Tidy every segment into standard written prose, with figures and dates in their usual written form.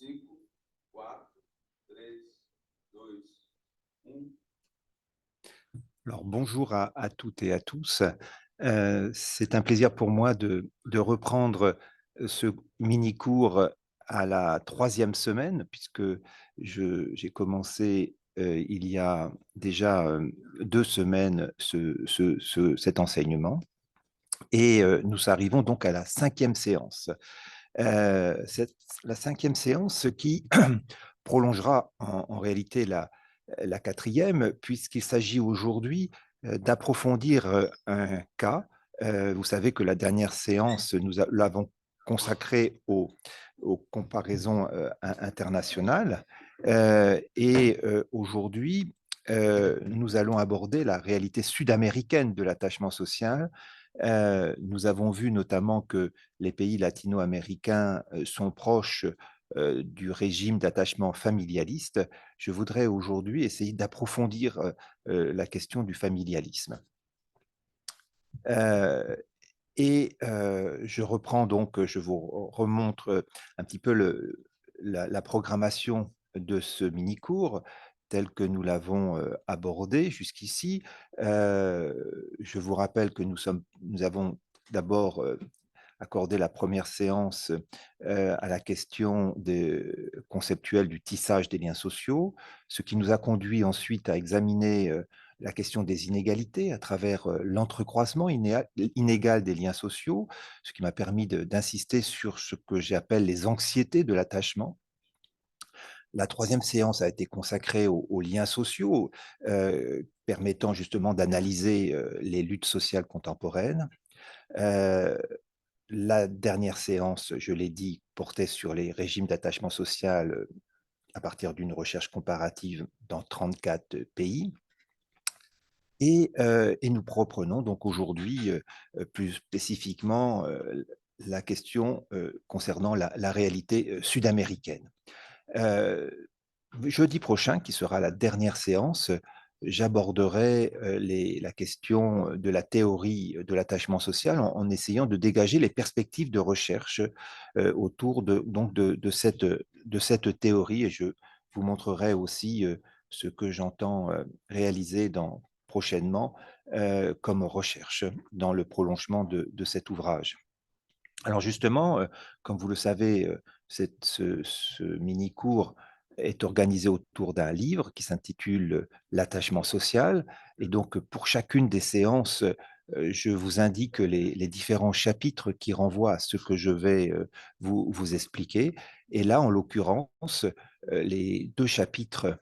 5, 4, 3, 2, 1. Alors, bonjour à toutes et à tous. C'est un plaisir pour moi de reprendre ce mini-cours à la troisième semaine, puisque j'ai commencé il y a déjà 2 semaines cet enseignement. Et nous arrivons donc à la cinquième séance. La cinquième séance qui prolongera en réalité la quatrième, puisqu'il s'agit aujourd'hui d'approfondir un cas. Vous savez que la dernière séance, nous l'avons consacrée aux comparaisons internationales. Et aujourd'hui, nous allons aborder la réalité sud-américaine de l'attachement social. Nous avons vu notamment que les pays latino-américains sont proches du régime d'attachement familialiste. Je voudrais aujourd'hui essayer d'approfondir la question du familialisme. Je reprends donc, je vous remontre un petit peu la programmation de ce mini-cours tel que nous l'avons abordé jusqu'ici. Je vous rappelle que nous avons d'abord accordé la première séance à la question conceptuelle du tissage des liens sociaux, ce qui nous a conduit ensuite à examiner la question des inégalités à travers l'entrecroisement inégal des liens sociaux, ce qui m'a permis d'insister sur ce que j'appelle les anxiétés de l'attachement. La troisième séance a été consacrée aux liens sociaux, permettant justement d'analyser les luttes sociales contemporaines. La dernière séance, je l'ai dit, portait sur les régimes d'attachement social à partir d'une recherche comparative dans 34 pays. Et nous reprenons donc aujourd'hui plus spécifiquement la question concernant la réalité sud-américaine. Jeudi prochain, qui sera la dernière séance, j'aborderai la question de la théorie de l'attachement social en essayant de dégager les perspectives de recherche autour de cette théorie. Et je vous montrerai aussi ce que j'entends réaliser prochainement comme recherche dans le prolongement de cet ouvrage. Alors justement, comme vous le savez, ce mini-cours est organisé autour d'un livre qui s'intitule L'attachement social. Et donc, pour chacune des séances, je vous indique les différents chapitres qui renvoient à ce que je vais vous expliquer. Et là, en l'occurrence, les 2 chapitres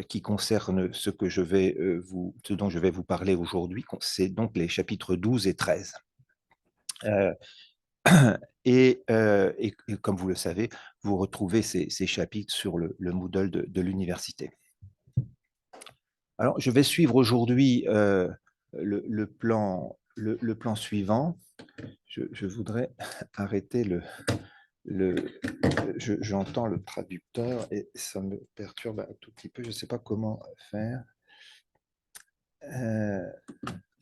qui concernent ce dont je vais vous parler aujourd'hui, c'est donc les chapitres 12 et 13. Et comme vous le savez, vous retrouvez ces chapitres sur le Moodle de l'université. Alors, je vais suivre aujourd'hui le plan suivant. Je voudrais arrêter j'entends le traducteur et ça me perturbe un tout petit peu. Je ne sais pas comment faire.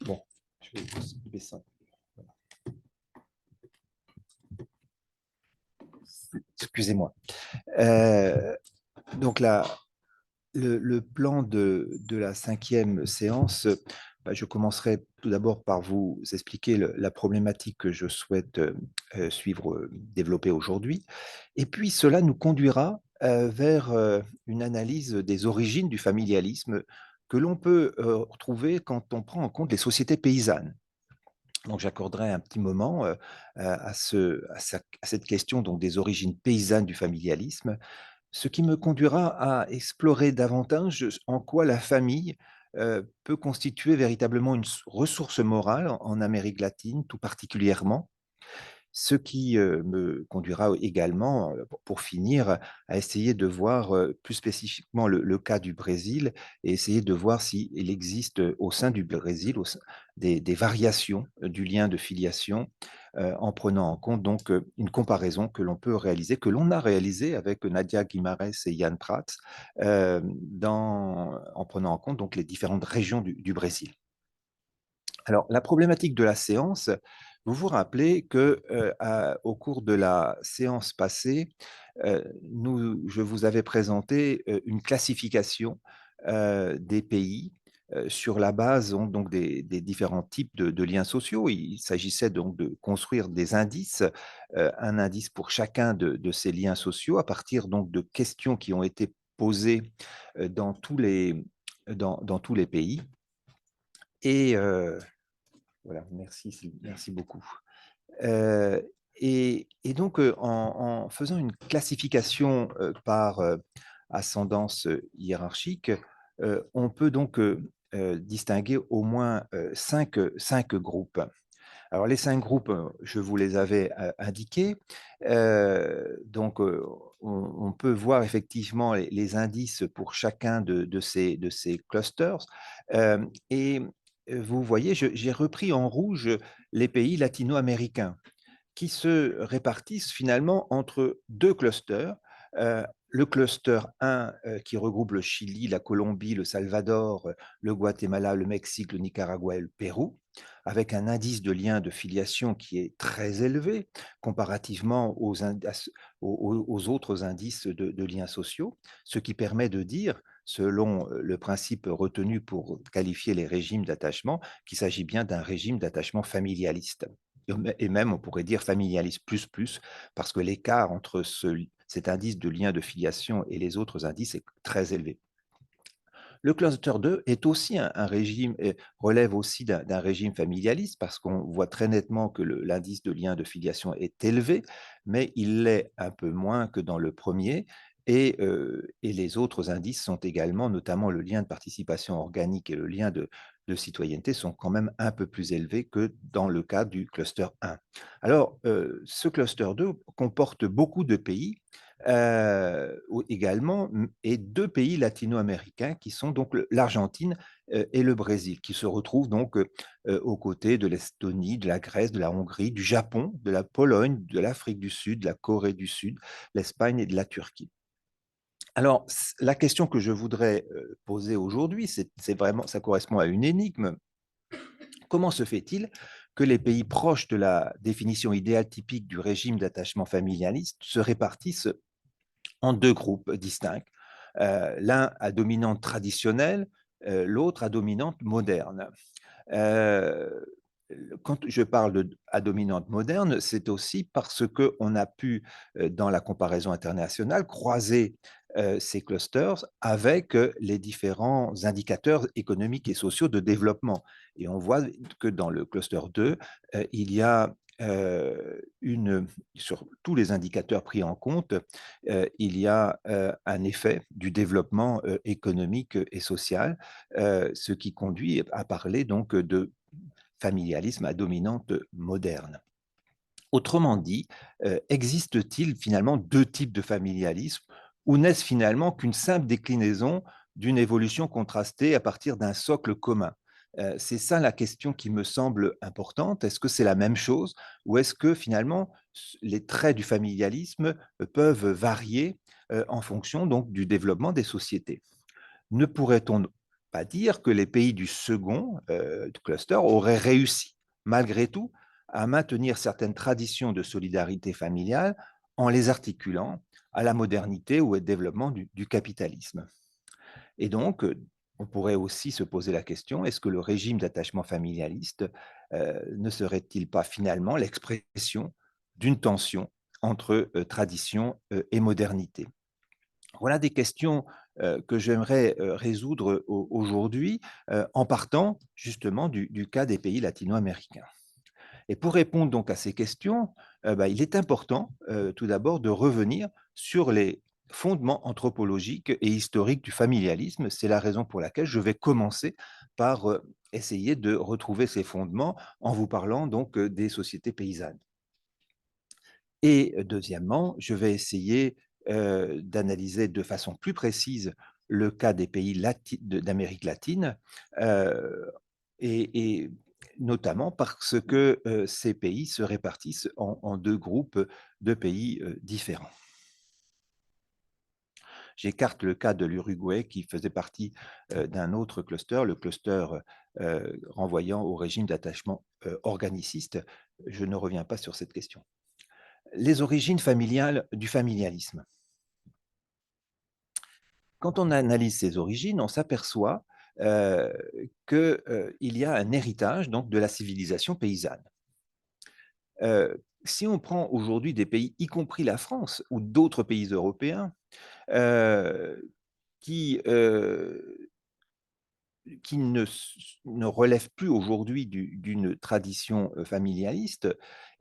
Bon, je vais baisser. Excusez-moi. Donc le plan de la cinquième séance, je commencerai tout d'abord par vous expliquer la problématique que je souhaite développer aujourd'hui. Et puis cela nous conduira vers une analyse des origines du familialisme que l'on peut retrouver quand on prend en compte les sociétés paysannes. Donc, j'accorderai un petit moment à cette question donc, des origines paysannes du familialisme, ce qui me conduira à explorer davantage en quoi la famille peut constituer véritablement une ressource morale en Amérique latine, tout particulièrement, ce qui me conduira également, pour finir, à essayer de voir plus spécifiquement le cas du Brésil et essayer de voir s'il existe au sein du Brésil des variations du lien de filiation en prenant en compte donc une comparaison que l'on peut réaliser, que l'on a réalisée avec Nadia Guimarães et Yann Prats en prenant en compte donc les différentes régions du Brésil. Alors, la problématique de la séance, Vous vous rappelez que, au cours de la séance passée, je vous avais présenté, une classification, des pays, sur la base donc des différents types de liens sociaux. Il s'agissait donc de construire des indices, un indice pour chacun de ces liens sociaux à partir donc de questions qui ont été posées, dans dans tous les pays et voilà, merci beaucoup. Heu et donc, en faisant une classification, par, ascendance, hiérarchique, on peut donc, distinguer au moins, 5 groupes. Alors les 5 groupes, je vous les avais, indiqués. Donc, on peut voir effectivement les indices pour chacun de ces clusters. Et vous voyez, j'ai repris en rouge les pays latino-américains qui se répartissent finalement entre 2 clusters. Le cluster 1, qui regroupe le Chili, la Colombie, le Salvador, le Guatemala, le Mexique, le Nicaragua et le Pérou, avec un indice de lien de filiation qui est très élevé comparativement aux autres indices de liens sociaux, ce qui permet de dire, selon le principe retenu pour qualifier les régimes d'attachement, qu'il s'agit bien d'un régime d'attachement familialiste. Et même, on pourrait dire familialiste plus plus, parce que l'écart entre cet indice de lien de filiation et les autres indices est très élevé. Le cluster 2 est aussi un régime, relève aussi d'un régime familialiste, parce qu'on voit très nettement que l'indice de lien de filiation est élevé, mais il l'est un peu moins que dans le premier. Et les autres indices sont également, notamment le lien de participation organique et le lien de citoyenneté, sont quand même un peu plus élevés que dans le cas du cluster 1. Alors, ce cluster 2 comporte beaucoup de pays, également, et 2 pays latino-américains qui sont donc l'Argentine, et le Brésil, qui se retrouvent donc, aux côtés de l'Estonie, de la Grèce, de la Hongrie, du Japon, de la Pologne, de l'Afrique du Sud, de la Corée du Sud, l'Espagne et de la Turquie. Alors, la question que je voudrais, poser aujourd'hui, c'est vraiment, ça correspond à une énigme. Comment se fait-il que les pays proches de la définition idéale typique du régime d'attachement familialiste se répartissent en 2 groupes distincts, l'un à dominante traditionnelle, l'autre à dominante moderne? Heu, Quand je parle à dominante moderne, c'est aussi parce qu'on a pu, dans la comparaison internationale, croiser, ces clusters avec, les différents indicateurs économiques et sociaux de développement. Et on voit que dans le cluster 2, il y a, sur tous les indicateurs pris en compte, il y a, un effet du développement, économique et social, ce qui conduit à parler donc de familialisme à dominante moderne. Autrement dit, existe-t-il finalement 2 types de familialisme, ou n'est-ce finalement qu'une simple déclinaison d'une évolution contrastée à partir d'un socle commun? C'est ça la question qui me semble importante. Est-ce que c'est la même chose, ou est-ce que finalement les traits du familialisme peuvent varier, en fonction donc du développement des sociétés? Ne pourrait-on pas dire que les pays du second, cluster auraient réussi, malgré tout, à maintenir certaines traditions de solidarité familiale en les articulant à la modernité ou au développement du capitalisme? Et donc, on pourrait aussi se poser la question, est-ce que le régime d'attachement familialiste, ne serait-il pas finalement l'expression d'une tension entre, tradition, et modernité? Voilà des questions, que j'aimerais, résoudre aujourd'hui, en partant justement du cas des pays latino-américains. Et pour répondre donc à ces questions, il est important, tout d'abord, de revenir sur les fondements anthropologiques et historiques du familialisme. C'est la raison pour laquelle je vais commencer par, essayer de retrouver ces fondements en vous parlant donc, des sociétés paysannes. Et deuxièmement, je vais essayer, d'analyser de façon plus précise le cas des pays d'Amérique latine, heu et notamment parce que, ces pays se répartissent en 2 groupes de pays, différents. J'écarte le cas de l'Uruguay qui faisait partie, d'un autre cluster, le cluster, renvoyant au régime d'attachement, organiciste, je ne reviens pas sur cette question. Les origines familiales du familialisme. Quand on analyse ces origines, on s'aperçoit qu'il y a un héritage donc, de la civilisation paysanne. Si on prend aujourd'hui des pays, y compris la France ou d'autres pays européens, euh, qui, euh, qui ne relèvent plus aujourd'hui d'une tradition familialiste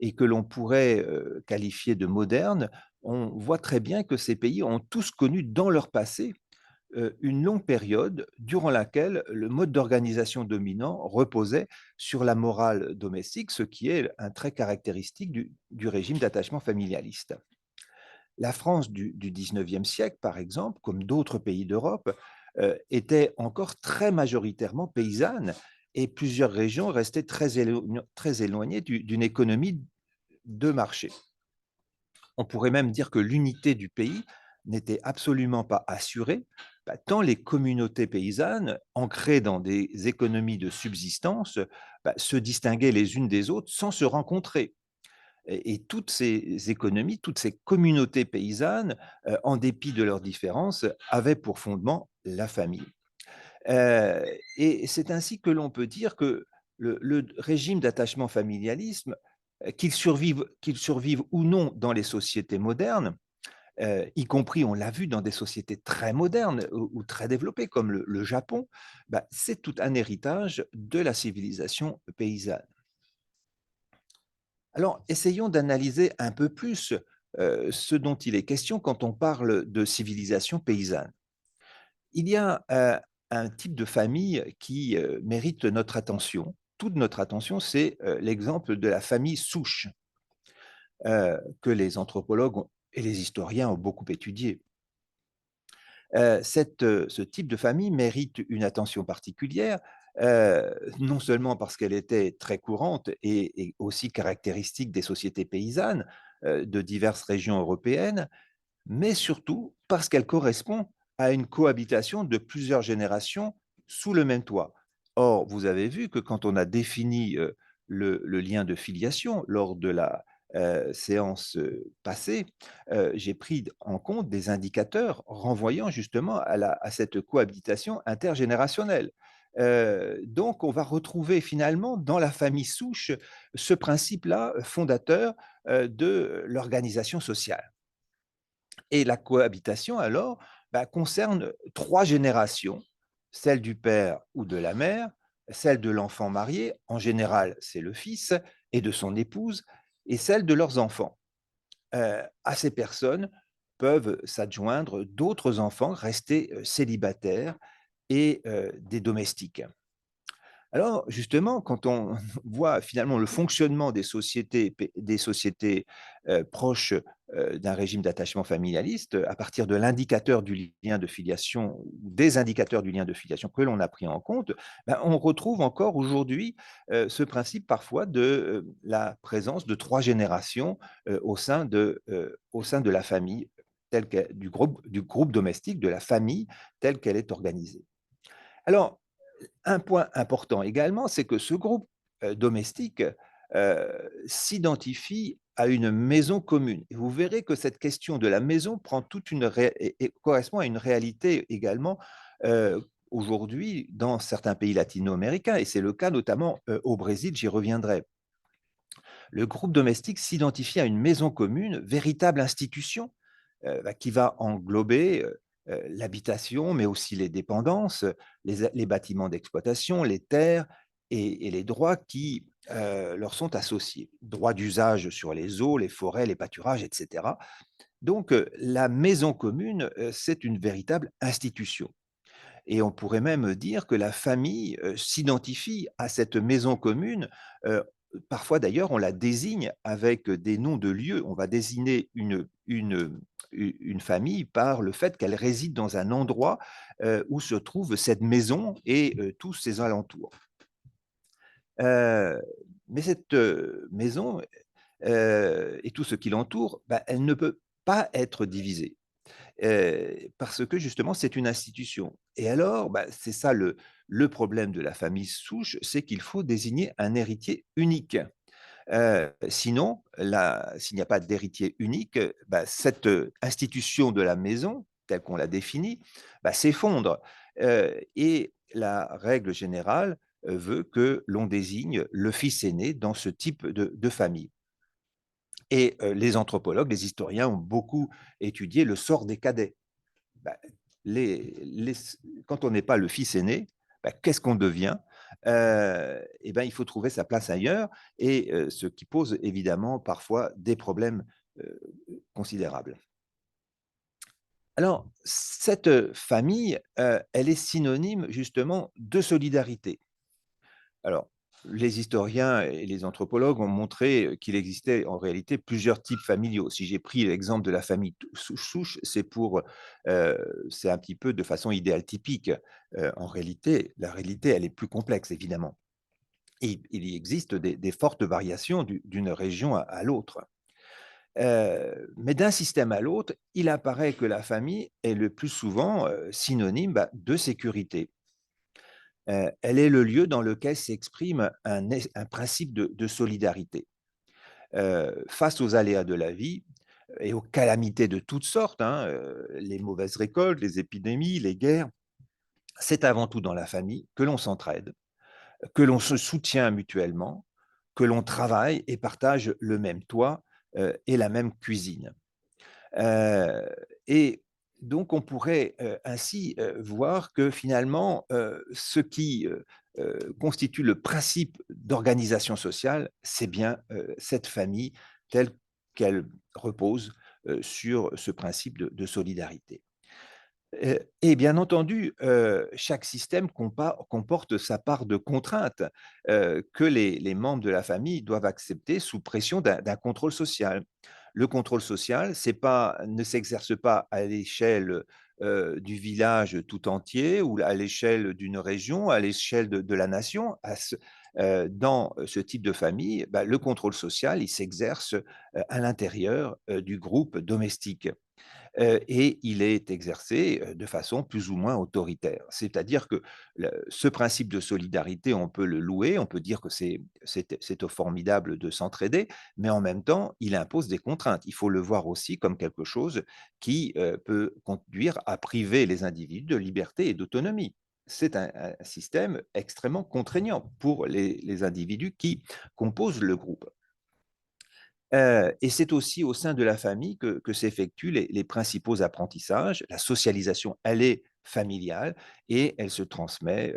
et que l'on pourrait qualifier de moderne, on voit très bien que ces pays ont tous connu dans leur passé une longue période durant laquelle le mode d'organisation dominant reposait sur la morale domestique, ce qui est un trait caractéristique du régime d'attachement familialiste. La France du 19e siècle, par exemple, comme d'autres pays d'Europe, était encore très majoritairement paysanne et plusieurs régions restaient très éloignées d'une économie de marché. On pourrait même dire que l'unité du pays n'était absolument pas assurée, tant les communautés paysannes, ancrées dans des économies de subsistance, se distinguaient les unes des autres sans se rencontrer. Et toutes ces économies, toutes ces communautés paysannes, en dépit de leurs différences, avaient pour fondement la famille. Et c'est ainsi que l'on peut dire que le régime d'attachement familialisme, qu'il survive ou non dans les sociétés modernes, y compris, on l'a vu, dans des sociétés très modernes ou très développées comme le Japon, c'est tout un héritage de la civilisation paysanne. Alors, essayons d'analyser un peu plus ce dont il est question quand on parle de civilisation paysanne. Il y a un type de famille qui mérite notre attention, toute notre attention, c'est l'exemple de la famille souche, que les anthropologues et les historiens ont beaucoup étudié. Ce type de famille mérite une attention particulière, non seulement parce qu'elle était très courante et aussi caractéristique des sociétés paysannes de diverses régions européennes, mais surtout parce qu'elle correspond à une cohabitation de plusieurs générations sous le même toit. Or, vous avez vu que quand on a défini le lien de filiation lors de la séance passée, j'ai pris en compte des indicateurs renvoyant justement à cette cohabitation intergénérationnelle. Donc, on va retrouver finalement dans la famille souche ce principe-là fondateur de l'organisation sociale. Et la cohabitation, alors, concerne trois générations, celle du père ou de la mère, celle de l'enfant marié, en général c'est le fils, et de son épouse, et celle de leurs enfants. À ces personnes peuvent s'adjoindre d'autres enfants restés célibataires et des domestiques. Alors, justement, quand on voit finalement le fonctionnement des sociétés proches d'un régime d'attachement familialiste, à partir de l'indicateur du lien de filiation, ou des indicateurs du lien de filiation que l'on a pris en compte, on retrouve encore aujourd'hui ce principe parfois de la présence de trois générations au sein de la famille, du groupe domestique, de la famille telle qu'elle est organisée. Alors, un point important également, c'est que ce groupe domestique s'identifie à une maison commune. Et vous verrez que cette question de la maison prend et correspond à une réalité également aujourd'hui dans certains pays latino-américains, et c'est le cas notamment au Brésil, j'y reviendrai. Le groupe domestique s'identifie à une maison commune, véritable institution qui va englober l'habitation, mais aussi les dépendances, les bâtiments d'exploitation, les terres et les droits qui leur sont associés. Droits d'usage sur les eaux, les forêts, les pâturages, etc. Donc, la maison commune, c'est une véritable institution. Et on pourrait même dire que la famille s'identifie à cette maison commune. Parfois, d'ailleurs, on la désigne avec des noms de lieux. On va désigner une famille par le fait qu'elle réside dans un endroit où se trouve cette maison et tous ses alentours. Mais cette maison et tout ce qui l'entoure, elle ne peut pas être divisée parce que justement, c'est une institution. Et alors, c'est ça le problème de la famille souche, c'est qu'il faut désigner un héritier unique. Sinon, s'il n'y a pas d'héritier unique, bah, cette institution de la maison, telle qu'on l'a définie, bah, s'effondre. Et la règle générale veut que l'on désigne le fils aîné dans ce type de famille. Et les anthropologues, les historiens ont beaucoup étudié le sort des cadets. Bah, les quand on n'est pas le fils aîné, bah, qu'est-ce qu'on devient? Et ben, il faut trouver sa place ailleurs et ce qui pose évidemment parfois des problèmes, heu, considérables. Alors cette famille, elle est synonyme justement de solidarité. Alors, les historiens et les anthropologues ont montré qu'il existait en réalité plusieurs types familiaux. Si j'ai pris l'exemple de la famille souche, c'est un petit peu de façon idéale typique. En réalité, la réalité, elle est plus complexe, évidemment. Et il y existe des fortes variations d'une région à l'autre. Mais d'un système à l'autre, il apparaît que la famille est le plus souvent synonyme de sécurité. Elle est le lieu dans lequel s'exprime un principe de solidarité. Face aux aléas de la vie et aux calamités de toutes sortes, hein, les mauvaises récoltes, les épidémies, les guerres, c'est avant tout dans la famille que l'on s'entraide, que l'on se soutient mutuellement, que l'on travaille et partage le même toit, et la même cuisine. Heu et donc on pourrait, ainsi, voir que finalement, ce qui, constitue le principe d'organisation sociale, c'est bien, cette famille telle qu'elle repose, sur ce principe de solidarité. Et bien entendu, chaque système comporte sa part de contraintes, que les membres de la famille doivent accepter sous pression d'un contrôle social. Le contrôle social, c'est pas ne s'exerce pas à l'échelle, du village tout entier ou à l'échelle d'une région, à l'échelle de la nation. Dans ce type de famille, bah, le contrôle social, il s'exerce, à l'intérieur, du groupe domestique. Et il est exercé, de façon plus ou moins autoritaire. C'est-à-dire que ce principe de solidarité, on peut le louer, on peut dire que c'est formidable de s'entraider, mais en même temps, il impose des contraintes. Il faut le voir aussi comme quelque chose qui, peut conduire à priver les individus de liberté et d'autonomie. C'est un système extrêmement contraignant pour les individus qui composent le groupe. Et c'est aussi au sein de la famille que s'effectuent les principaux apprentissages. La socialisation, elle est familiale et elle se transmet,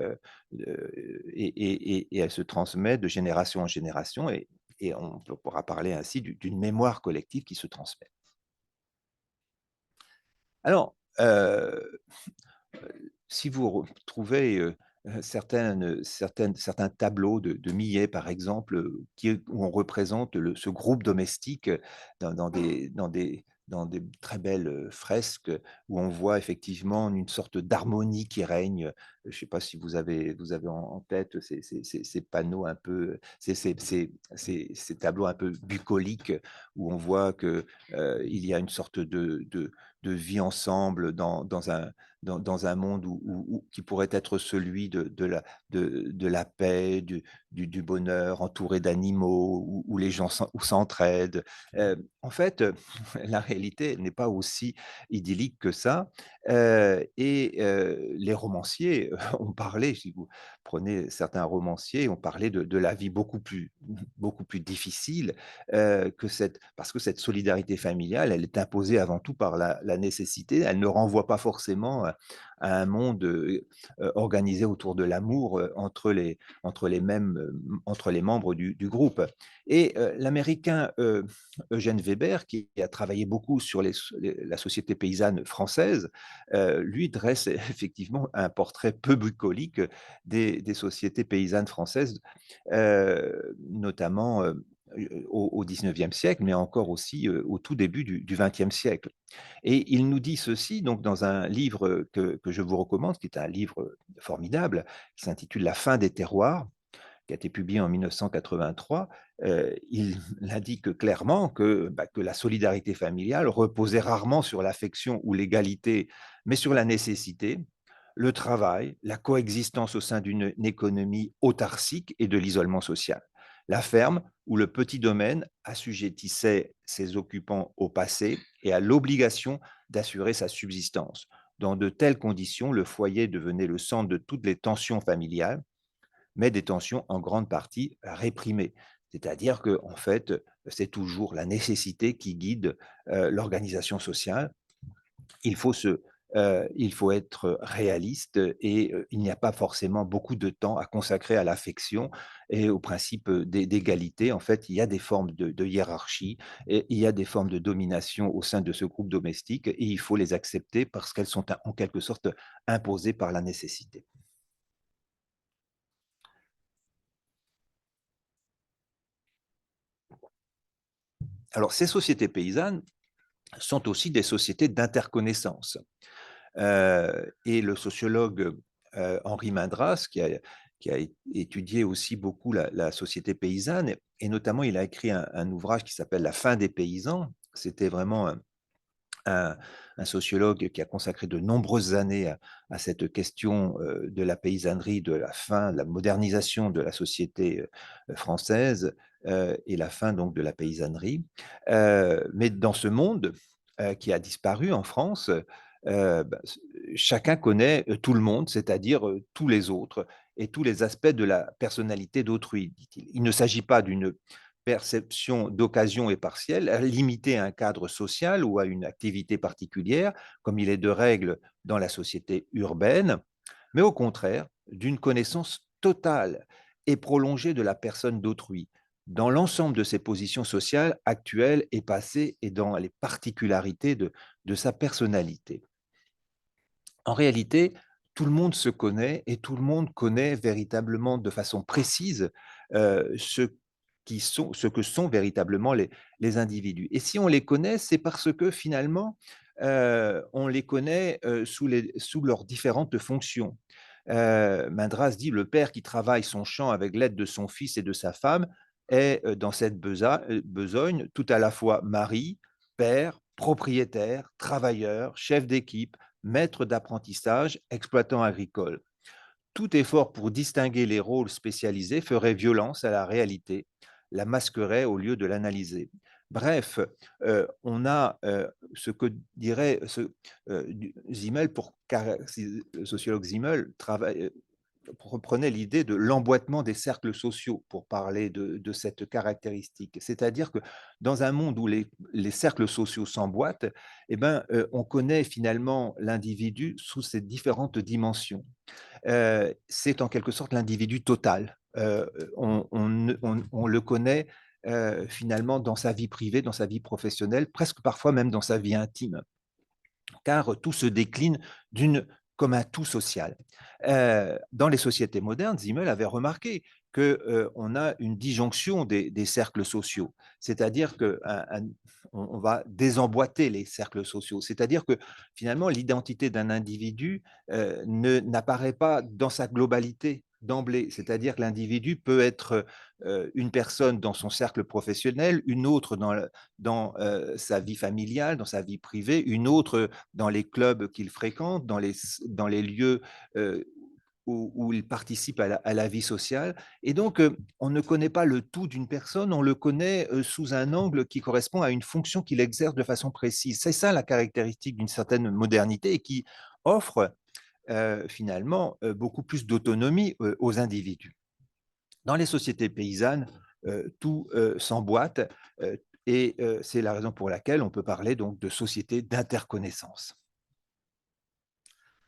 et elle se transmet de génération en génération et on pourra parler ainsi d'une mémoire collective qui se transmet. Alors, si vous retrouvez, certains tableaux de Millet, par exemple, où on représente ce groupe domestique dans des très belles, fresques où on voit effectivement une sorte d'harmonie qui règne. Je ne sais pas si vous avez en tête ces panneaux un peu, ces tableaux un peu bucoliques où on voit que, il y a une sorte de vie ensemble dans un monde qui pourrait être celui de la paix, du bonheur, entouré d'animaux, où les gens s'entraident. En fait, la réalité n'est pas aussi idyllique que ça, et les romanciers ont parlé, si vous prenez certains romanciers, ont parlé de la vie beaucoup plus difficile, parce que cette solidarité familiale, elle est imposée avant tout par la nécessité. Elle ne renvoie pas forcément à un monde, organisé autour de l'amour, entre les membres du groupe. Et l'américain, Eugène Weber, qui a travaillé beaucoup sur la société paysanne française, lui dresse effectivement un portrait peu bucolique des sociétés paysannes françaises, notamment, au 19e siècle, mais encore aussi, au tout début du 20e siècle. Et il nous dit ceci donc dans un livre que je vous recommande, qui est un livre formidable, qui s'intitule «La fin des terroirs», qui a été publié en 1983. Il indique clairement que la solidarité familiale reposait rarement sur l'affection ou l'égalité, mais sur la nécessité, le travail, la coexistence au sein d'une économie autarcique et de l'isolement social. La ferme ou le petit domaine assujettissait ses occupants au passé et à l'obligation d'assurer sa subsistance. Dans de telles conditions, le foyer devenait le centre de toutes les tensions familiales, mais des tensions en grande partie réprimées. C'est-à-dire que, en fait, c'est toujours la nécessité qui guide l'organisation sociale. Il faut il faut être réaliste et il n'y a pas forcément beaucoup de temps à consacrer à l'affection et au principe d'égalité. En fait, il y a des formes de hiérarchie et il y a des formes de domination au sein de ce groupe domestique et il faut les accepter parce qu'elles sont en quelque sorte imposées par la nécessité. Alors, ces sociétés paysannes sont aussi des sociétés d'interconnaissance. Et le sociologue Henri Mindras, qui a étudié aussi beaucoup la société paysanne, et notamment il a écrit un ouvrage qui s'appelle La fin des paysans. C'était vraiment un, un, sociologue qui a consacré de nombreuses années à cette question de la paysannerie, de la fin, de la modernisation de la société française et la fin donc de la paysannerie. Mais dans ce monde qui a disparu en France, bah, chacun connaît tout le monde, c'est-à-dire tous les autres et tous les aspects de la personnalité d'autrui, dit-il. Il ne s'agit pas d'une perception d'occasion est partielle, limitée à un cadre social ou à une activité particulière, comme il est de règle dans la société urbaine, mais au contraire d'une connaissance totale et prolongée de la personne d'autrui, dans l'ensemble de ses positions sociales actuelles et passées et dans les particularités de sa personnalité. En réalité, tout le monde se connaît et tout le monde connaît véritablement de façon précise ce que sont véritablement les individus. Et si on les connaît, c'est parce que finalement, on les connaît sous leurs différentes fonctions. Mindras dit le père qui travaille son champ avec l'aide de son fils et de sa femme est dans cette besogne tout à la fois mari, père, propriétaire, travailleur, chef d'équipe, maître d'apprentissage, exploitant agricole. Tout effort pour distinguer les rôles spécialisés ferait violence à la réalité, la masquerait au lieu de l'analyser. Bref, on a ce que dirait Zimmel, le sociologue Zimmel reprenait l'idée de l'emboîtement des cercles sociaux pour parler de cette caractéristique. C'est-à-dire que dans un monde où les cercles sociaux s'emboîtent, eh ben, on connaît finalement l'individu sous ses différentes dimensions. C'est en quelque sorte l'individu total. On le connaît finalement dans sa vie privée, dans sa vie professionnelle, presque parfois même dans sa vie intime, car tout se décline comme un tout social. Dans les sociétés modernes, Zimmel avait remarqué qu'on a une disjonction des cercles sociaux, c'est-à-dire qu'on va désemboîter les cercles sociaux, c'est-à-dire que finalement l'identité d'un individu n'apparaît pas dans sa globalité d'emblée, c'est-à-dire que l'individu peut être une personne dans son cercle professionnel, une autre dans sa vie familiale, dans sa vie privée, une autre dans les clubs qu'il fréquente, dans les lieux où il participe à la vie sociale. Et donc, on ne connaît pas le tout d'une personne, on le connaît sous un angle qui correspond à une fonction qu'il exerce de façon précise. C'est ça la caractéristique d'une certaine modernité et qui offre finalement beaucoup plus d'autonomie aux individus. Dans les sociétés paysannes, tout s'emboîte et c'est la raison pour laquelle on peut parler donc de société d'interconnaissance.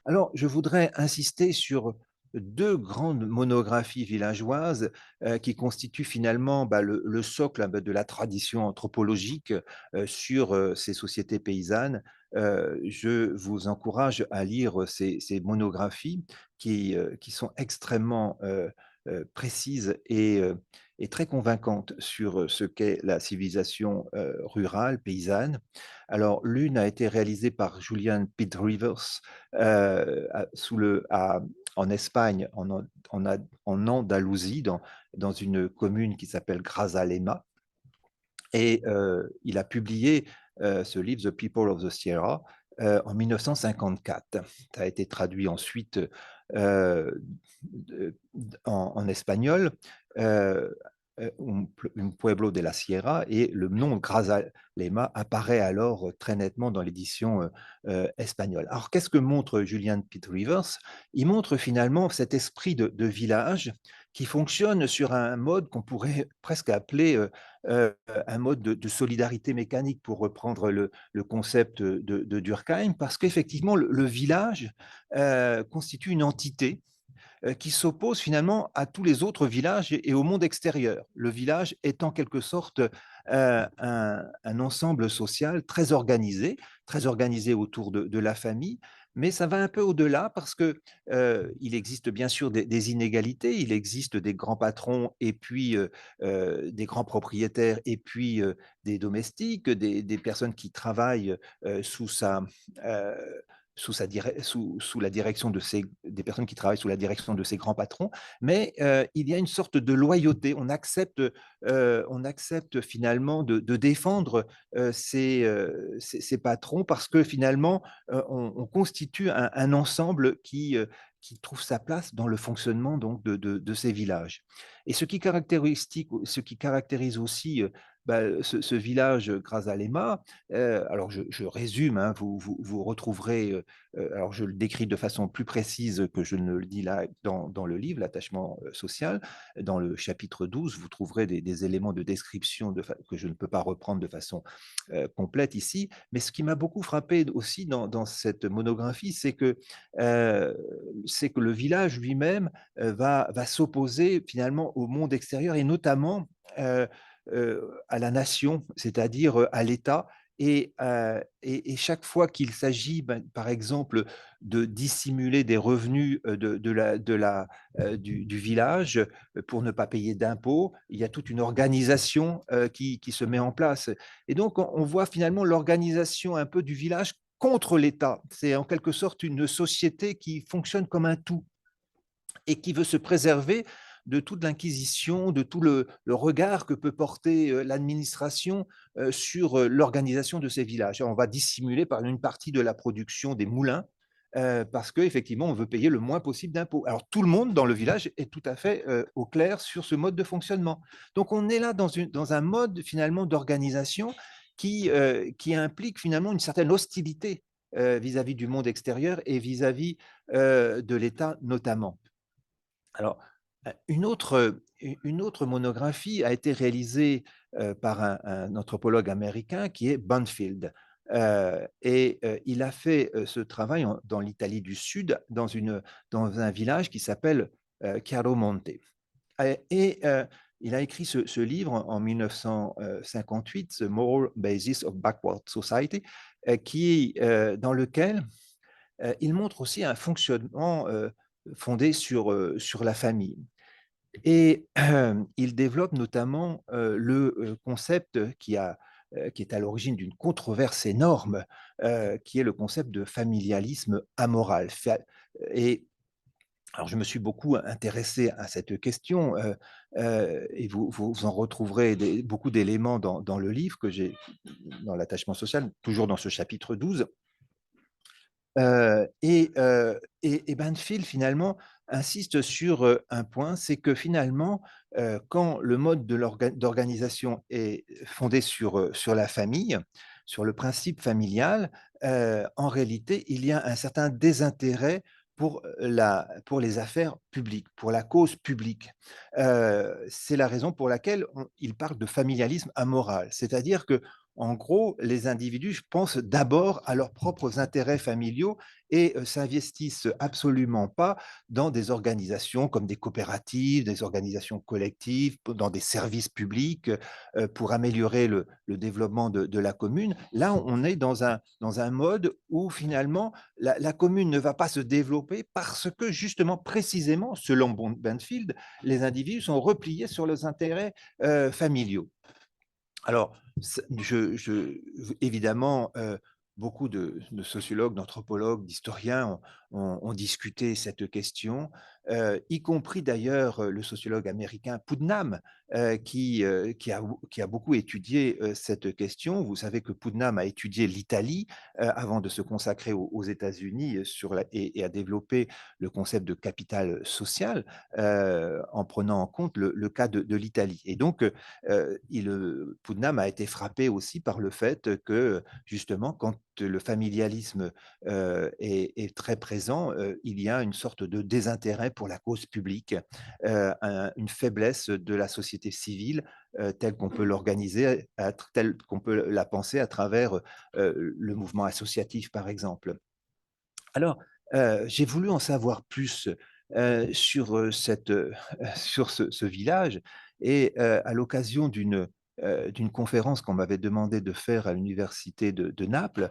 Alors, je voudrais insister sur deux grandes monographies villageoises qui constituent finalement le socle de la tradition anthropologique sur ces sociétés paysannes. Je vous encourage à lire ces monographies qui sont extrêmement précises et très convaincantes sur ce qu'est la civilisation rurale, paysanne. Alors, l'une a été réalisée par Julian Pitt Rivers en Espagne, en Andalousie, dans une commune qui s'appelle Grazalema. Et il a publié ce livre, The People of the Sierra, en 1954. Ça a été traduit ensuite euh, en espagnol. un pueblo de la Sierra, et le nom Grazalema apparaît alors très nettement dans l'édition espagnole. Alors, qu'est-ce que montre Julian Pitt Rivers? Il montre finalement cet esprit de village qui fonctionne sur un mode qu'on pourrait presque appeler un mode de solidarité mécanique, pour reprendre le concept de Durkheim, parce qu'effectivement, le village constitue une entité qui s'oppose finalement à tous les autres villages et au monde extérieur. Le village est en quelque sorte un ensemble social très organisé autour de la famille, mais ça va un peu au-delà, parce que il existe bien sûr des inégalités, il existe des grands patrons et puis des grands propriétaires et puis des domestiques, des personnes qui travaillent sous sa euh, sous la direction des personnes qui travaillent sous la direction de ces grands patrons, mais il y a une sorte de loyauté. On accepte finalement de défendre ces patrons, parce que finalement, on constitue un ensemble qui trouve sa place dans le fonctionnement donc de ces villages. Et ce qui caractérise aussi ce village Grazalema, alors je résume, hein, vous retrouverez, alors je le décris de façon plus précise que je ne le dis là dans le livre, l'attachement social. Dans le chapitre 12, vous trouverez des éléments de description que je ne peux pas reprendre de façon complète ici. Mais ce qui m'a beaucoup frappé aussi dans cette monographie, c'est que le village lui-même va s'opposer finalement au monde extérieur, et notamment à la nation, c'est-à-dire à l'État. Et chaque fois qu'il s'agit, par exemple, de dissimuler des revenus du village pour ne pas payer d'impôts, il y a toute une organisation qui se met en place. Et donc, on voit finalement l'organisation un peu du village contre l'État. C'est en quelque sorte une société qui fonctionne comme un tout et qui veut se préserver de toute l'inquisition, de tout le regard que peut porter l'administration sur l'organisation de ces villages. On va dissimuler par une partie de la production des moulins, parce qu'effectivement, on veut payer le moins possible d'impôts. Alors, tout le monde dans le village est tout à fait au clair sur ce mode de fonctionnement. Donc, on est là dans un mode finalement d'organisation qui implique finalement une certaine hostilité vis-à-vis du monde extérieur et vis-à-vis de l'État notamment. Alors, une autre monographie a été réalisée par un anthropologue américain qui est Banfield. Il a fait ce travail dans l'Italie du Sud, dans un village qui s'appelle Chiaromonte. Il a écrit ce livre en 1958, The Moral Basis of Backward Society, dans lequel il montre aussi un fonctionnement fondé sur la famille. Et il développe notamment le concept qui est à l'origine d'une controverse énorme, qui est le concept de familialisme amoral. Et alors, je me suis beaucoup intéressé à cette question, et vous en retrouverez beaucoup d'éléments dans le livre que j'ai, dans l'attachement social, toujours dans ce chapitre 12. Banfield, finalement, insiste sur un point, c'est que finalement, quand le mode d'organisation est fondé sur la famille, sur le principe familial, en réalité, il y a un certain désintérêt pour les affaires publiques, pour la cause publique. C'est la raison pour laquelle il parle de familialisme amoral, c'est-à-dire que en gros, les individus pensent d'abord à leurs propres intérêts familiaux et s'investissent absolument pas dans des organisations comme des coopératives, des organisations collectives, dans des services publics pour améliorer le développement de la commune. Là, on est dans un mode où finalement la commune ne va pas se développer parce que justement, précisément, selon Banfield, les individus sont repliés sur leurs intérêts familiaux. Alors, évidemment, beaucoup de sociologues, d'anthropologues, d'historiens ont discuté cette question. y compris d'ailleurs le sociologue américain Putnam, qui a beaucoup étudié cette question. Vous savez que Putnam a étudié l'Italie avant de se consacrer aux États-Unis et à développer le concept de capital social en prenant en compte le cas de l'Italie. Et donc, Putnam a été frappé aussi par le fait que, justement, quand le familialisme est très présent, il y a une sorte de désintérêt pour la cause publique, une faiblesse de la société civile telle qu'on peut l'organiser, telle qu'on peut la penser à travers le mouvement associatif, par exemple. Alors, j'ai voulu en savoir plus sur ce village et à l'occasion d'une conférence qu'on m'avait demandé de faire à l'université de Naples,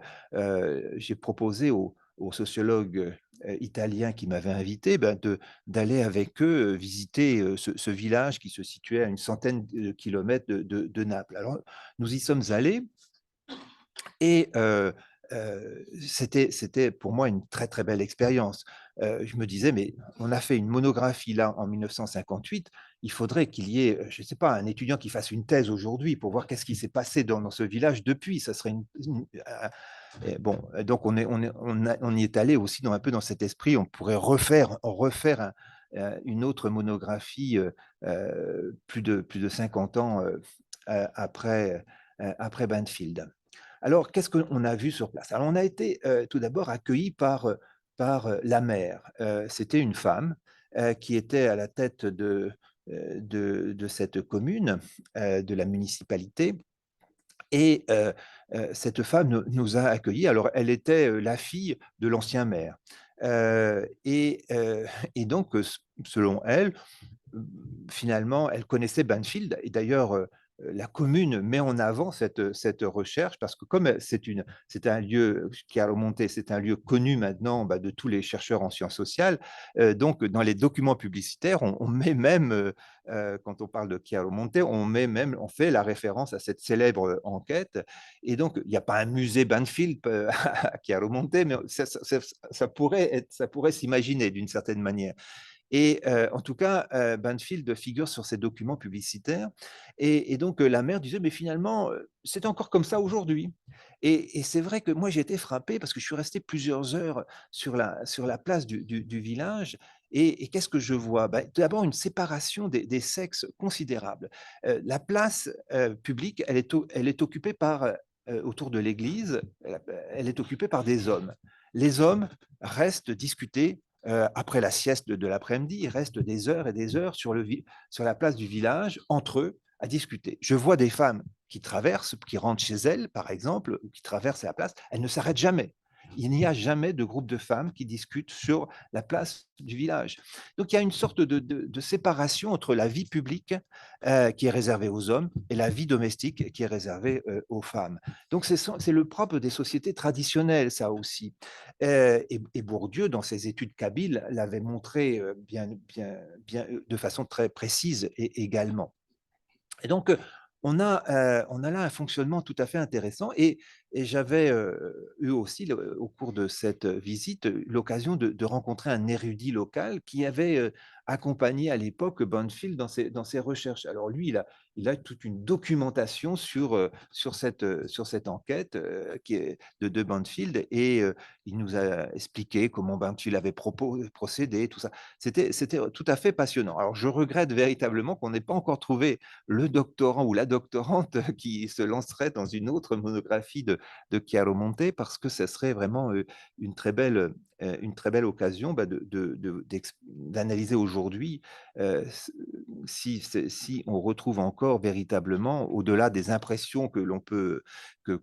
j'ai proposé aux sociologues italiens qui m'avaient invité d'aller avec eux visiter ce village qui se situait à une centaine de kilomètres de Naples. Alors, nous y sommes allés et c'était pour moi une très, très belle expérience. Je me disais: «Mais on a fait une monographie là en 1958, il faudrait qu'il y ait, je ne sais pas, un étudiant qui fasse une thèse aujourd'hui pour voir qu'est-ce qui s'est passé dans ce village depuis». Ça serait et bon, donc on y est allé aussi un peu dans cet esprit. On pourrait refaire une autre monographie plus de 50 ans après Banfield. Alors, qu'est-ce qu'on a vu sur place? Alors, on a été tout d'abord accueillis par la maire. C'était une femme qui était à la tête de cette commune, de la municipalité. Et cette femme nous a accueillis. Alors, elle était la fille de l'ancien maire. Euh, et, euh, et donc, selon elle, finalement, elle connaissait Banfield et d'ailleurs, la commune met en avant cette recherche parce que comme c'est un lieu, Chiaro-Monte, c'est un lieu connu maintenant de tous les chercheurs en sciences sociales, donc dans les documents publicitaires, on met même, quand on parle de Chiaro-Monte, on fait la référence à cette célèbre enquête et donc il n'y a pas un musée Banfield à Chiaro-Monte, mais ça pourrait s'imaginer d'une certaine manière. Et en tout cas, Banfield figure sur ces documents publicitaires et donc la mère disait: «Mais finalement, c'est encore comme ça aujourd'hui» et c'est vrai que moi j'ai été frappé parce que je suis resté plusieurs heures sur la place du village et qu'est-ce que je vois? D'abord une séparation des sexes considérable. La place, publique, elle est occupée autour de l'église, elle est occupée par des hommes. Les hommes restent discuter après la sieste de l'après-midi, ils restent des heures et des heures sur la place du village, entre eux, à discuter. Je vois des femmes qui traversent, qui rentrent chez elles, par exemple, ou qui traversent la place, elles ne s'arrêtent jamais. Il n'y a jamais de groupe de femmes qui discutent sur la place du village. Donc il y a une sorte de séparation entre la vie publique qui est réservée aux hommes et la vie domestique qui est réservée aux femmes. Donc c'est le propre des sociétés traditionnelles, ça aussi. Et Bourdieu, dans ses études kabyles, l'avait montré de façon très précise également. Et donc, on a là un fonctionnement tout à fait intéressant et j'avais eu aussi, au cours de cette visite, l'occasion de rencontrer un érudit local qui avait accompagné à l'époque Banfield dans ses recherches. Alors lui, il a toute une documentation sur cette enquête de Banfield et il nous a expliqué comment Banfield avait procédé, tout ça. C'était tout à fait passionnant. Alors je regrette véritablement qu'on n'ait pas encore trouvé le doctorant ou la doctorante qui se lancerait dans une autre monographie de Chiaro-Monte parce que ce serait vraiment une très belle occasion d'analyser aujourd'hui si on retrouve encore véritablement, au-delà des impressions que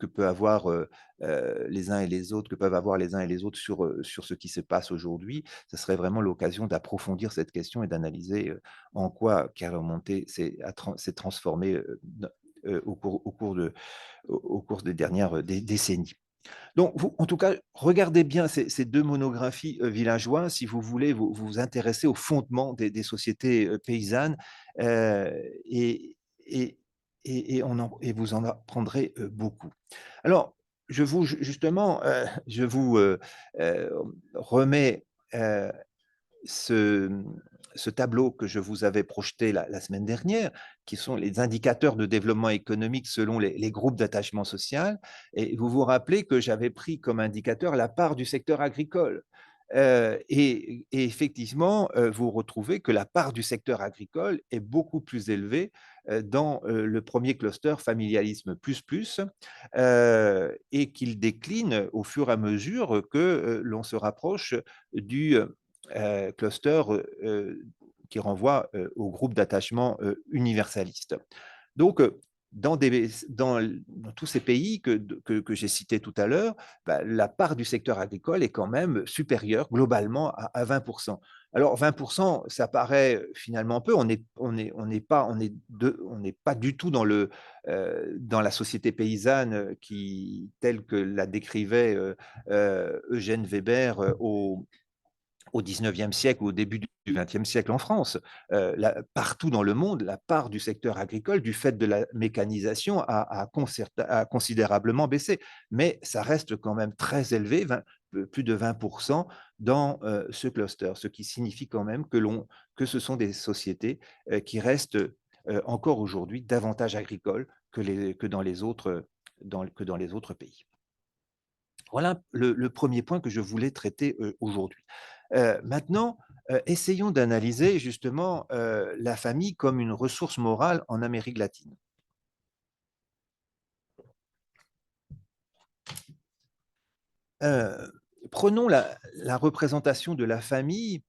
peut avoir les uns et les autres, que peuvent avoir les uns et les autres sur ce qui se passe aujourd'hui, ce serait vraiment l'occasion d'approfondir cette question et d'analyser en quoi Chiaro-Monte s'est transformé au cours des dernières décennies. Donc, vous, en tout cas, regardez bien ces deux monographies villageoises si vous voulez vous intéresser au fondement des sociétés paysannes et, et, et vous en apprendrez beaucoup. Alors, justement, je vous remets ce, ce tableau que je vous avais projeté la semaine dernière, qui sont les indicateurs de développement économique selon les groupes d'attachement social. Et vous vous rappelez que j'avais pris comme indicateur la part du secteur agricole. Et effectivement, vous retrouvez que la part du secteur agricole est beaucoup plus élevée dans le premier cluster familialisme plus, et qu'il décline au fur et à mesure que l'on se rapproche du cluster qui renvoie au groupe d'attachement universaliste. Donc, dans tous ces pays que j'ai cités tout à l'heure, bah, la part du secteur agricole est quand même supérieure globalement à 20%. Alors 20%, ça paraît finalement peu. On n'est pas du tout dans la société paysanne telle que la décrivait Eugène Weber au 19e siècle ou au début du 20e siècle en France. Partout dans le monde, la part du secteur agricole, du fait de la mécanisation, a considérablement baissé. Mais ça reste quand même très élevé, plus de 20% dans ce cluster, ce qui signifie quand même que ce sont des sociétés qui restent encore aujourd'hui davantage agricoles que dans les autres pays. Voilà le premier point que je voulais traiter aujourd'hui. Maintenant, essayons d'analyser justement la famille comme une ressource morale en Amérique latine. Prenons la représentation de la famille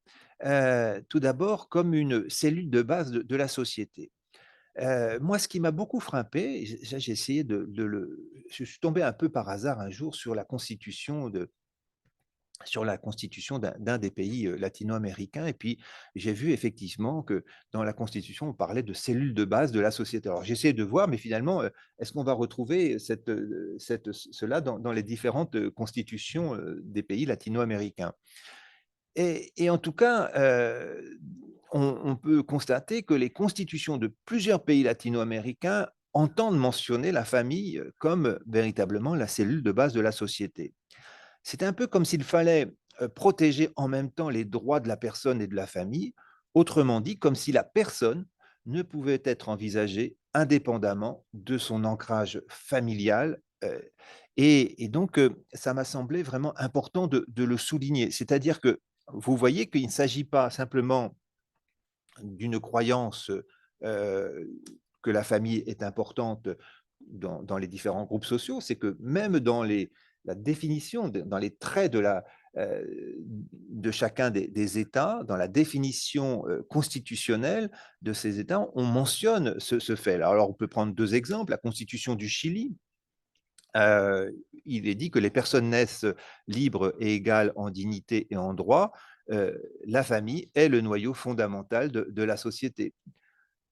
tout d'abord comme une cellule de base de la société. Moi, ce qui m'a beaucoup frappé, j'ai essayé je suis tombé un peu par hasard un jour sur la constitution d'un des pays latino-américains. Et puis, j'ai vu effectivement que dans la constitution, on parlait de cellules de base de la société. Alors, j'ai essayé de voir, mais finalement, est-ce qu'on va retrouver cela dans les différentes constitutions des pays latino-américains? Et en tout cas, on peut constater que les constitutions de plusieurs pays latino-américains entendent mentionner la famille comme véritablement la cellule de base de la société. C'est un peu comme s'il fallait protéger en même temps les droits de la personne et de la famille, autrement dit, comme si la personne ne pouvait être envisagée indépendamment de son ancrage familial. Et donc, ça m'a semblé vraiment important de le souligner. C'est-à-dire que vous voyez qu'il ne s'agit pas simplement d'une croyance que la famille est importante dans les différents groupes sociaux, c'est que même dans la définition, dans les traits de chacun des États, dans la définition constitutionnelle de ces États, on mentionne ce fait. Alors, on peut prendre deux exemples. La Constitution du Chili, il est dit que les personnes naissent libres et égales en dignité et en droit. La famille est le noyau fondamental de la société.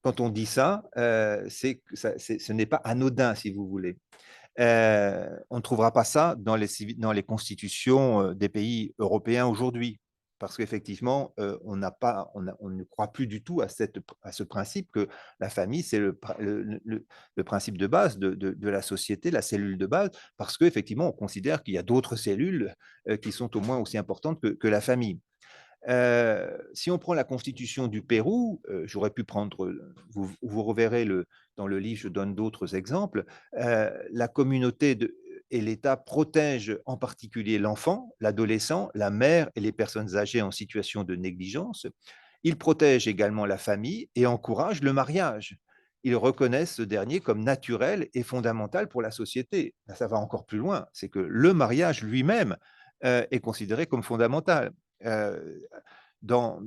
Quand on dit ça, ce n'est pas anodin, si vous voulez. On ne trouvera pas ça dans les constitutions des pays européens aujourd'hui, parce qu'effectivement, on ne croit plus du tout à ce principe que la famille, c'est le principe de base de la société, la cellule de base, parce qu'effectivement, on considère qu'il y a d'autres cellules qui sont au moins aussi importantes que la famille. Si on prend la constitution du Pérou, j'aurais pu prendre, vous reverrez dans le livre, je donne d'autres exemples, la communauté et l'État protègent en particulier l'enfant, l'adolescent, la mère et les personnes âgées en situation de négligence. Ils protègent également la famille et encouragent le mariage. Ils reconnaissent ce dernier comme naturel et fondamental pour la société. Là, ça va encore plus loin, c'est que le mariage lui-même est considéré comme fondamental. Euh, dans,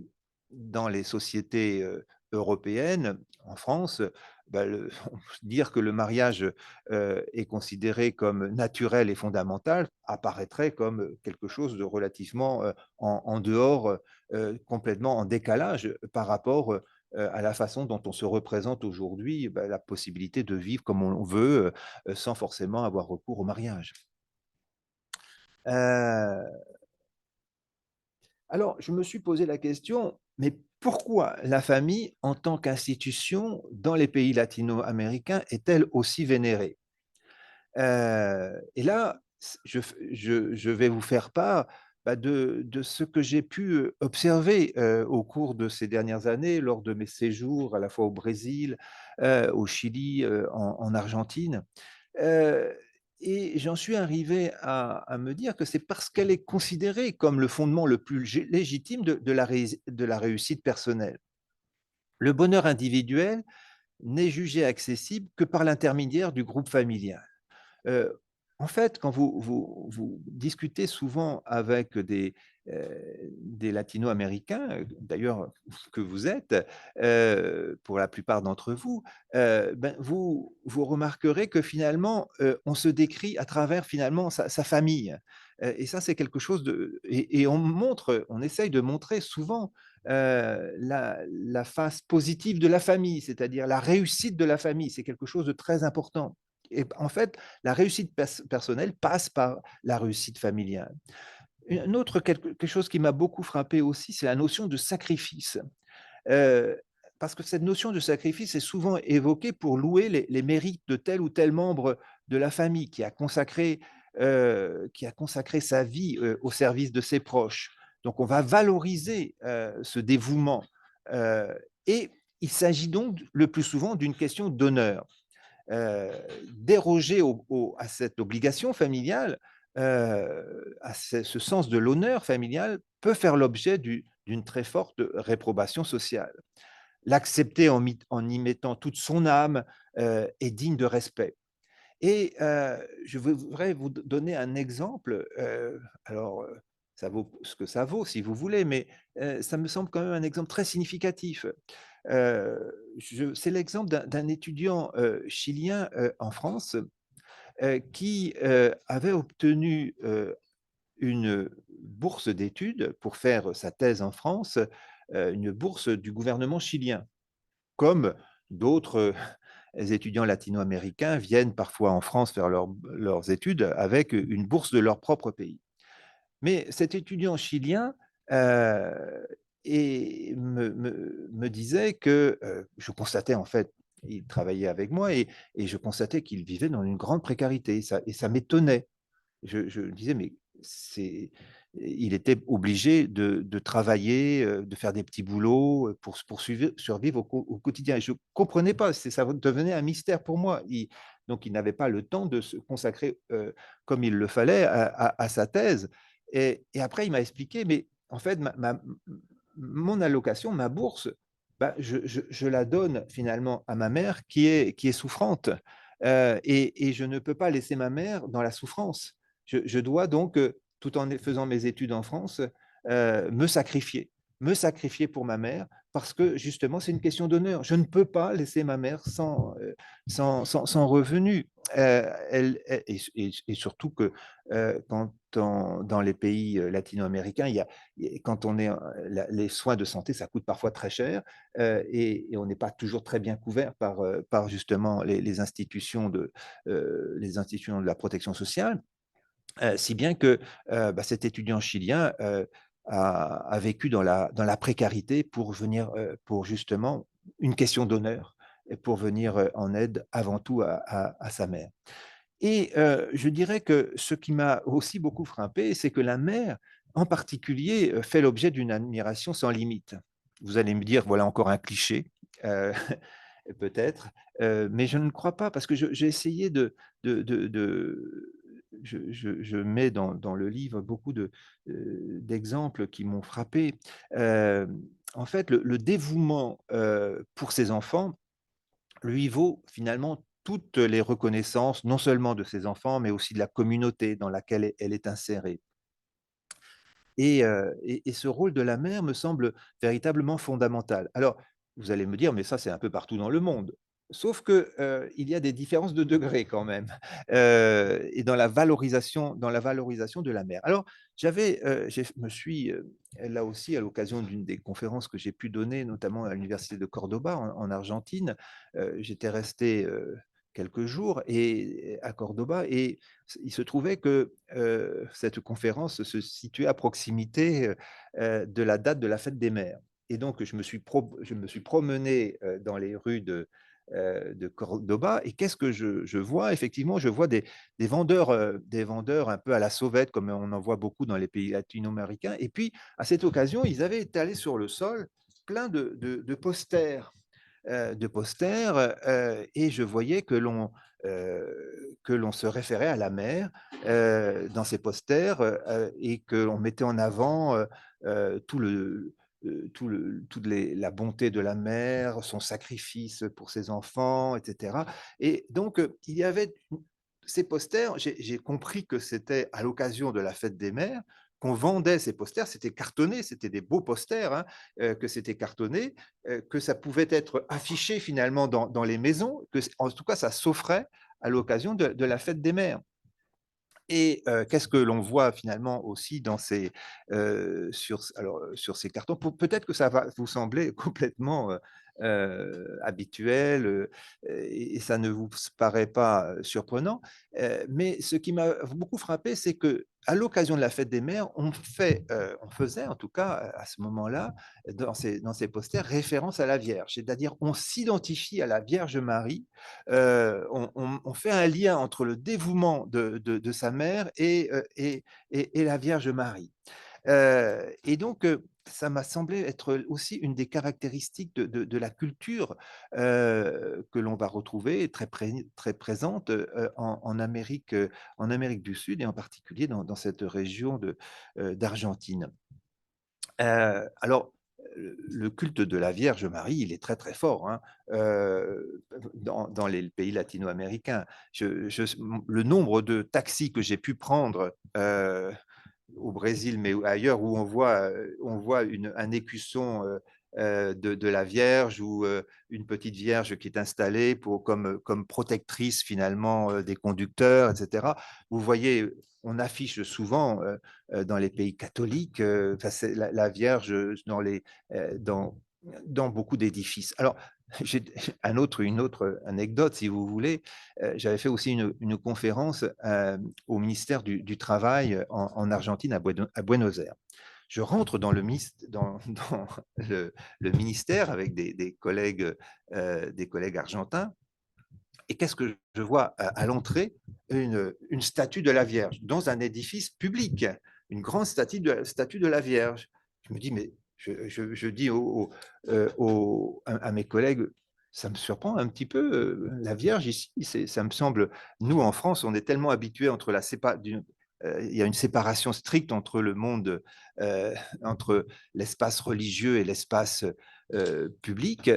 dans les sociétés européennes, en France, dire que le mariage est considéré comme naturel et fondamental apparaîtrait comme quelque chose de relativement en dehors, complètement en décalage par rapport à la façon dont on se représente aujourd'hui la possibilité de vivre comme on veut sans forcément avoir recours au mariage. Alors, je me suis posé la question, mais pourquoi la famille, en tant qu'institution dans les pays latino-américains, est-elle aussi vénérée? Et là, je vais vous faire part de ce que j'ai pu observer au cours de ces dernières années, lors de mes séjours à la fois au Brésil, au Chili, en Argentine. Euh, et j'en suis arrivé à me dire que c'est parce qu'elle est considérée comme le fondement le plus légitime de la réussite personnelle. Le bonheur individuel n'est jugé accessible que par l'intermédiaire du groupe familial. Euh, En fait, quand vous discutez souvent avec euh, des latino-américains, d'ailleurs que vous êtes, pour la plupart d'entre vous, vous remarquerez que finalement, on se décrit à travers finalement sa famille. Et ça, c'est quelque chose de... Et on essaye de montrer souvent la face positive de la famille, c'est-à-dire la réussite de la famille. C'est quelque chose de très important. Et en fait, la réussite personnelle passe par la réussite familiale. Quelque chose qui m'a beaucoup frappé aussi, c'est la notion de sacrifice. Euh, Parce que cette notion de sacrifice est souvent évoquée pour louer les mérites de tel ou tel membre de la famille qui a consacré sa vie au service de ses proches. Donc, on va valoriser ce dévouement. Euh, et il s'agit donc le plus souvent d'une question d'honneur. Déroger à cette obligation familiale, à ce sens de l'honneur familial, peut faire l'objet d'une très forte réprobation sociale. L'accepter en y mettant toute son âme est digne de respect. Et je voudrais vous donner un exemple. Alors, ça vaut ce que ça vaut, si vous voulez, mais ça me semble quand même un exemple très significatif. C'est l'exemple d'un étudiant chilien en France qui avait obtenu une bourse d'études pour faire sa thèse en France, une bourse du gouvernement chilien, comme d'autres étudiants latino-américains viennent parfois en France faire leurs études avec une bourse de leur propre pays. Mais cet étudiant chilien me disait que je constatais en fait, il travaillait avec moi et je constatais qu'il vivait dans une grande précarité et ça m'étonnait. Je me disais, mais il était obligé de travailler, de faire des petits boulots pour survivre au quotidien. Et je ne comprenais pas, ça devenait un mystère pour moi. Donc, il n'avait pas le temps de se consacrer comme il le fallait à sa thèse. Et après, il m'a expliqué, mais en fait, mon allocation, ma bourse, je la donne finalement à ma mère qui est souffrante. Et je ne peux pas laisser ma mère dans la souffrance. Je dois donc, tout en faisant mes études en France, me sacrifier pour ma mère, parce que justement, c'est une question d'honneur. Je ne peux pas laisser ma mère sans revenu. Et surtout que dans les pays latino-américains, quand on est, les soins de santé, ça coûte parfois très cher et on n'est pas toujours très bien couvert par justement les institutions les institutions de la protection sociale. Si bien que cet étudiant chilien a vécu dans la précarité pour justement une question d'honneur et pour venir en aide avant tout à sa mère. Et je dirais que ce qui m'a aussi beaucoup frappé, c'est que la mère, en particulier, fait l'objet d'une admiration sans limite. Vous allez me dire, voilà encore un cliché, euh, peut-être, mais je ne crois pas, parce que j'ai essayé je mets dans le livre beaucoup d'exemples qui m'ont frappé. Euh, En fait, le dévouement pour ses enfants lui vaut finalement toutes les reconnaissances, non seulement de ses enfants, mais aussi de la communauté dans laquelle elle est insérée. Et ce rôle de la mère me semble véritablement fondamental. Alors, vous allez me dire, mais ça, c'est un peu partout dans le monde. Sauf que il y a des différences de degrés quand même, et dans la valorisation de la mère. Alors, je me suis là aussi à l'occasion d'une des conférences que j'ai pu donner, notamment à l'université de Cordoba en Argentine, j'étais resté quelques jours à Cordoba et il se trouvait que cette conférence se situait à proximité de la date de la fête des mères. Et donc, je me suis promené dans les rues de Cordoba. Et qu'est-ce que je vois? Effectivement, je vois des vendeurs un peu à la sauvette, comme on en voit beaucoup dans les pays latino-américains. Et puis, à cette occasion, ils avaient étalé sur le sol plein de posters et je voyais que l'on se référait à la mer dans ces posters et que l'on mettait en avant la bonté de la mère, son sacrifice pour ses enfants, etc. Et donc, il y avait ces posters, j'ai compris que c'était à l'occasion de la fête des mères qu'on vendait ces posters, c'était cartonné, c'était des beaux posters, hein, que c'était cartonné, que ça pouvait être affiché finalement dans les maisons, que en tout cas ça s'offrait à l'occasion de la fête des mères. Et qu'est-ce que l'on voit finalement aussi dans sur ces cartons? Peut-être que ça va vous sembler complètement habituel et ça ne vous paraît pas surprenant. Mais ce qui m'a beaucoup frappé, c'est que à l'occasion de la fête des mères, on faisait en tout cas à ce moment-là, dans ces posters, référence à la Vierge. C'est-à-dire, on s'identifie à la Vierge Marie, on fait un lien entre le dévouement de sa mère et la Vierge Marie. Et donc, ça m'a semblé être aussi une des caractéristiques de la culture que l'on va retrouver très présente en Amérique du Sud et en particulier dans cette région d'Argentine. Alors, le culte de la Vierge Marie, il est très très fort hein, dans les pays latino-américains. Le nombre de taxis que j'ai pu prendre au Brésil, mais ailleurs, où on voit un écusson de la Vierge ou une petite Vierge qui est installée comme protectrice finalement des conducteurs, etc. Vous voyez, on affiche souvent dans les pays catholiques la Vierge dans, dans beaucoup d'édifices. Alors, j'ai une autre anecdote, si vous voulez. J'avais fait aussi une conférence au ministère du Travail en Argentine, à Buenos Aires. Je rentre dans dans le ministère avec des collègues argentins. Et qu'est-ce que je vois à l'entrée? Une statue de la Vierge dans un édifice public, une grande statue de la Vierge. Je me dis, mais je dis à mes collègues, ça me surprend un petit peu, la Vierge ici, ça me semble, nous en France, on est tellement habitués entre il y a une séparation stricte entre le monde, entre l'espace religieux et l'espace public,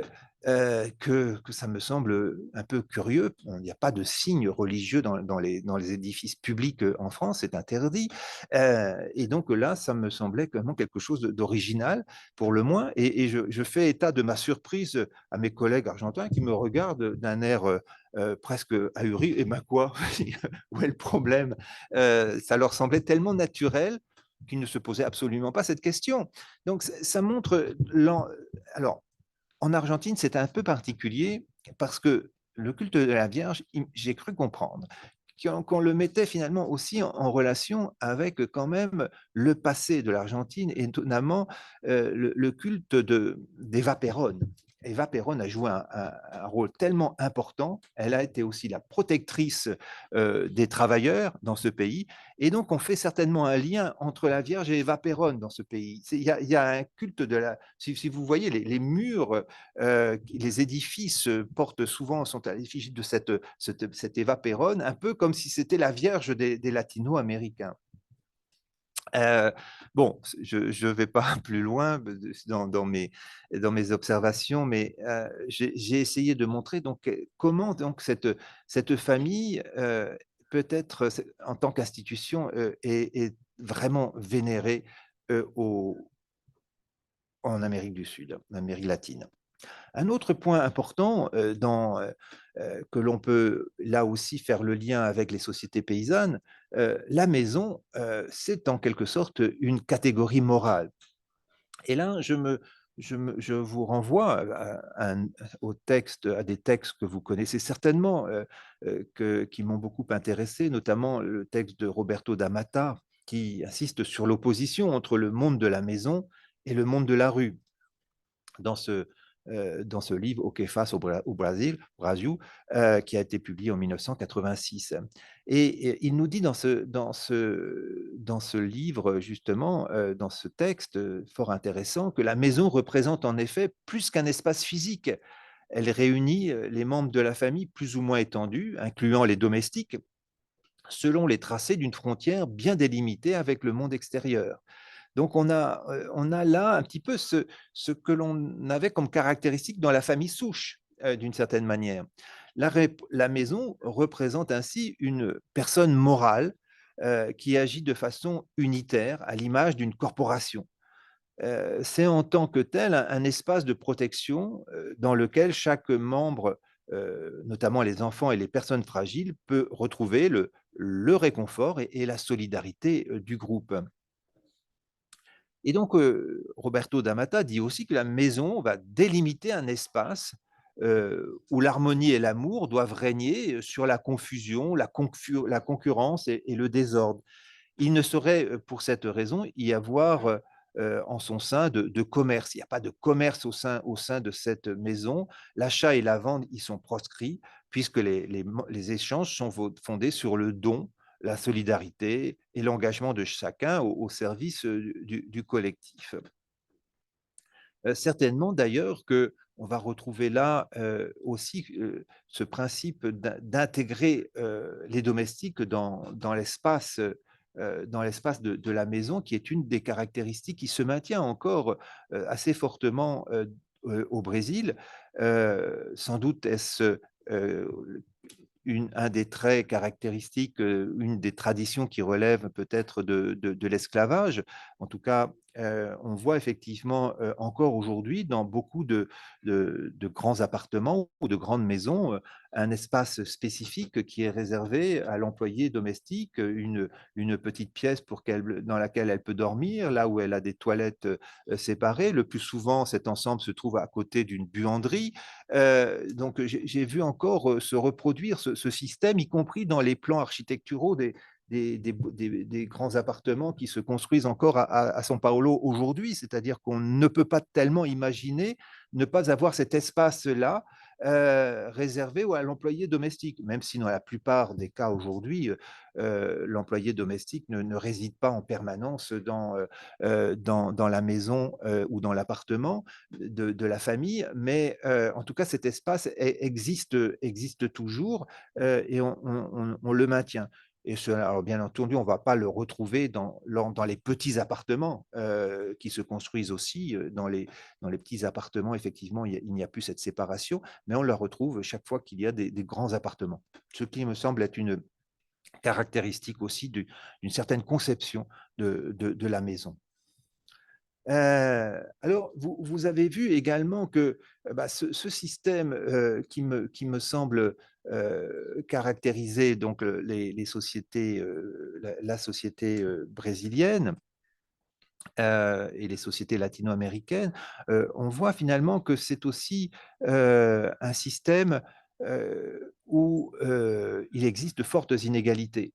que ça me semble un peu curieux. Il n'y a pas de signes religieux dans les édifices publics en France, c'est interdit. Et donc là, ça me semblait vraiment quelque chose d'original, pour le moins. Et je fais état de ma surprise à mes collègues argentins qui me regardent d'un air presque ahuri. Et ben quoi? Où est le problème? Ça leur semblait tellement naturel qu'ils ne se posaient absolument pas cette question. Donc ça montre... Alors, en Argentine, c'est un peu particulier parce que le culte de la Vierge, j'ai cru comprendre qu'on le mettait finalement aussi en relation avec quand même le passé de l'Argentine et notamment le culte d'Eva Perón. Eva Perón a joué un rôle tellement important, elle a été aussi la protectrice des travailleurs dans ce pays, et donc on fait certainement un lien entre la Vierge et Eva Perón dans ce pays. Il y a un culte de la... Si vous voyez, les murs, les édifices portent souvent, sont à l'effigie de cette Eva Perón, un peu comme si c'était la Vierge des Latino-Américains. Bon, je ne vais pas plus loin dans mes observations, mais j'ai essayé de montrer donc comment donc cette famille peut être, en tant qu'institution, est vraiment vénérée en Amérique du Sud, en Amérique latine. Un autre point important que l'on peut là aussi faire le lien avec les sociétés paysannes, la maison, c'est en quelque sorte une catégorie morale. Et là, je vous renvoie à des textes que vous connaissez certainement, qui m'ont beaucoup intéressé, notamment le texte de Roberto d'Amata, qui insiste sur l'opposition entre le monde de la maison et le monde de la rue. Dans dans ce livre Au que faz au Brasil, qui a été publié en 1986. Et il nous dit dans ce livre, justement, dans ce texte fort intéressant, que la maison représente en effet plus qu'un espace physique. Elle réunit les membres de la famille plus ou moins étendus, incluant les domestiques, selon les tracés d'une frontière bien délimitée avec le monde extérieur. Donc on a là un petit peu ce que l'on avait comme caractéristique dans la famille souche, d'une certaine manière. La maison représente ainsi une personne morale qui agit de façon unitaire, à l'image d'une corporation. C'est en tant que tel un espace de protection dans lequel chaque membre, notamment les enfants et les personnes fragiles, peut retrouver le réconfort et la solidarité du groupe. Et donc, Roberto D'Amata dit aussi que la maison va délimiter un espace où l'harmonie et l'amour doivent régner sur la confusion, la concurrence et le désordre. Il ne saurait, pour cette raison, y avoir en son sein de commerce. Il n'y a pas de commerce au sein de cette maison. L'achat et la vente y sont proscrits, puisque les échanges sont fondés sur le don, la solidarité et l'engagement de chacun au service du collectif. Certainement d'ailleurs qu'on va retrouver là aussi ce principe d'intégrer les domestiques dans l'espace de la maison, qui est une des caractéristiques qui se maintient encore assez fortement au Brésil. Sans doute est-ce un des traits caractéristiques, une des traditions qui relève peut-être de l'esclavage. En tout cas, on voit effectivement encore aujourd'hui dans beaucoup de grands appartements ou de grandes maisons un espace spécifique qui est réservé à l'employé domestique, une petite pièce dans laquelle elle peut dormir, là où elle a des toilettes séparées. Le plus souvent, cet ensemble se trouve à côté d'une buanderie. Donc, j'ai vu encore se reproduire ce système, y compris dans les plans architecturaux des grands appartements qui se construisent encore à São Paulo aujourd'hui. C'est-à-dire qu'on ne peut pas tellement imaginer ne pas avoir cet espace-là réservé à l'employé domestique, même si dans la plupart des cas aujourd'hui, l'employé domestique ne réside pas en permanence dans la maison ou dans l'appartement de la famille, mais en tout cas cet espace existe toujours et on le maintient. Et alors bien entendu, on ne va pas le retrouver dans les petits appartements qui se construisent aussi. Dans les petits appartements, effectivement, il n'y a plus cette séparation, mais on la retrouve chaque fois qu'il y a des grands appartements. Ce qui me semble être une caractéristique aussi d'une certaine conception de la maison. Alors, vous avez vu également que ce système qui me semble caractériser donc les sociétés, la société brésilienne et les sociétés latino-américaines, on voit finalement que c'est aussi un système où il existe de fortes inégalités.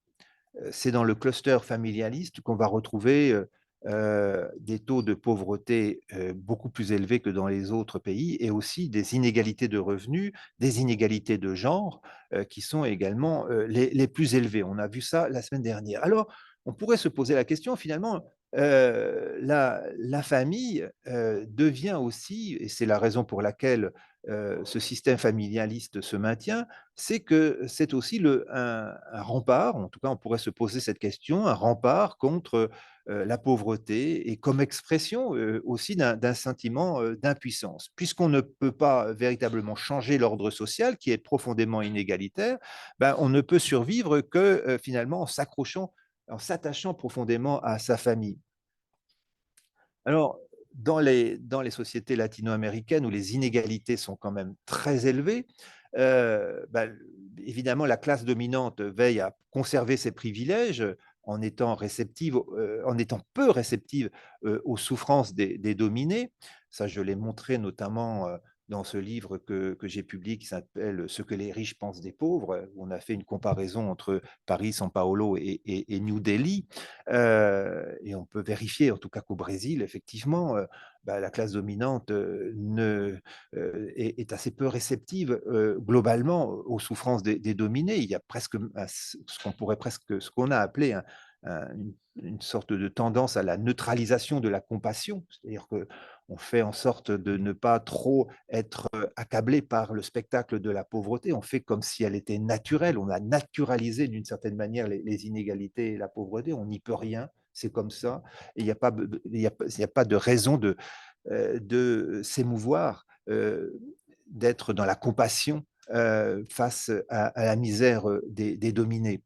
C'est dans le cluster familialiste qu'on va retrouver des taux de pauvreté beaucoup plus élevés que dans les autres pays et aussi des inégalités de revenus, des inégalités de genre qui sont également les plus élevées. On a vu ça la semaine dernière. Alors, on pourrait se poser la question, finalement, la famille devient aussi, et c'est la raison pour laquelle ce système familialiste se maintient, c'est que c'est aussi un rempart, en tout cas on pourrait se poser cette question, un rempart contre la pauvreté et comme expression aussi d'un sentiment d'impuissance. Puisqu'on ne peut pas véritablement changer l'ordre social qui est profondément inégalitaire, ben, on ne peut survivre que finalement en s'attachant profondément à sa famille. Alors, dans les sociétés latino-américaines où les inégalités sont quand même très élevées, évidemment, la classe dominante veille à conserver ses privilèges en étant en étant peu réceptive aux souffrances des dominés. Ça, je l'ai montré notamment dans ce livre que j'ai publié qui s'appelle Ce que les riches pensent des pauvres, où on a fait une comparaison entre Paris, São Paulo et New Delhi. Et on peut vérifier, en tout cas qu'au Brésil, effectivement, la classe dominante est assez peu réceptive globalement aux souffrances des dominés. Il y a presque ce qu'on a appelé une sorte de tendance à la neutralisation de la compassion, c'est-à-dire qu'on fait en sorte de ne pas trop être accablé par le spectacle de la pauvreté. On fait comme si elle était naturelle. On a naturalisé d'une certaine manière les inégalités et la pauvreté. On n'y peut rien. C'est comme ça. Et il n'y a pas de raison de s'émouvoir, d'être dans la compassion face à la misère des dominés.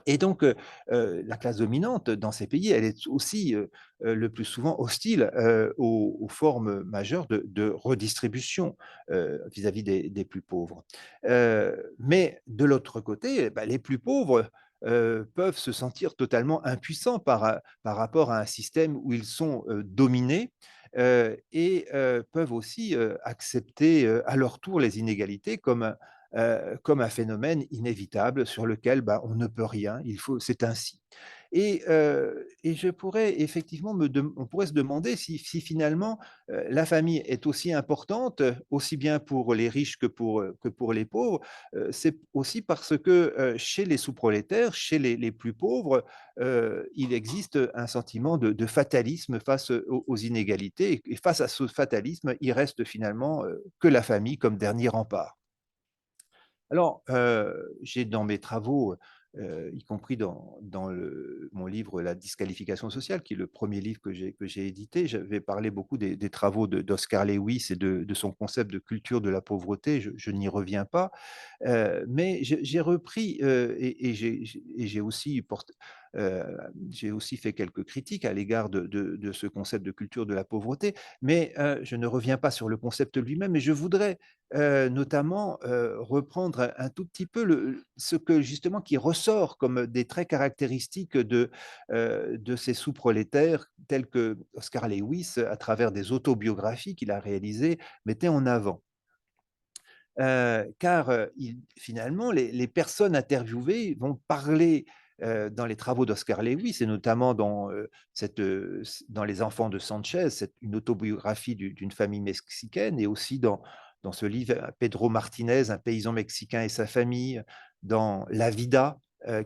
Et donc, la classe dominante dans ces pays, elle est aussi le plus souvent hostile aux formes majeures de redistribution vis-à-vis des plus pauvres. Mais de l'autre côté, les plus pauvres peuvent se sentir totalement impuissants par rapport à un système où ils sont dominés et peuvent aussi accepter à leur tour les inégalités comme un phénomène inévitable sur lequel on ne peut rien, c'est ainsi. Et je pourrais effectivement on pourrait se demander si finalement la famille est aussi importante, aussi bien pour les riches que pour les pauvres. C'est aussi parce que chez les sous-prolétaires, chez les plus pauvres, il existe un sentiment de fatalisme face aux inégalités. Et face à ce fatalisme, il reste finalement que la famille comme dernier rempart. Alors, j'ai dans mes travaux, y compris dans mon livre «La disqualification sociale», qui est le premier livre que j'ai édité, j'avais parlé beaucoup des travaux d'Oscar Lewis et de son concept de culture de la pauvreté. Je n'y reviens pas, mais j'ai repris, et heu, j'ai aussi fait quelques critiques à l'égard de ce concept de culture de la pauvreté, mais je ne reviens pas sur le concept lui-même. Et je voudrais notamment reprendre un tout petit peu ce que justement qui ressort comme des traits caractéristiques de ces sous-prolétaires tels que Oscar Lewis, à travers des autobiographies qu'il a réalisées, mettait en avant. Car finalement, les personnes interviewées vont parler dans les travaux d'Oscar Lewis, et notamment dans Les enfants de Sanchez, une autobiographie d'une famille mexicaine, et aussi dans ce livre Pedro Martinez, Un paysan mexicain et sa famille, dans La Vida,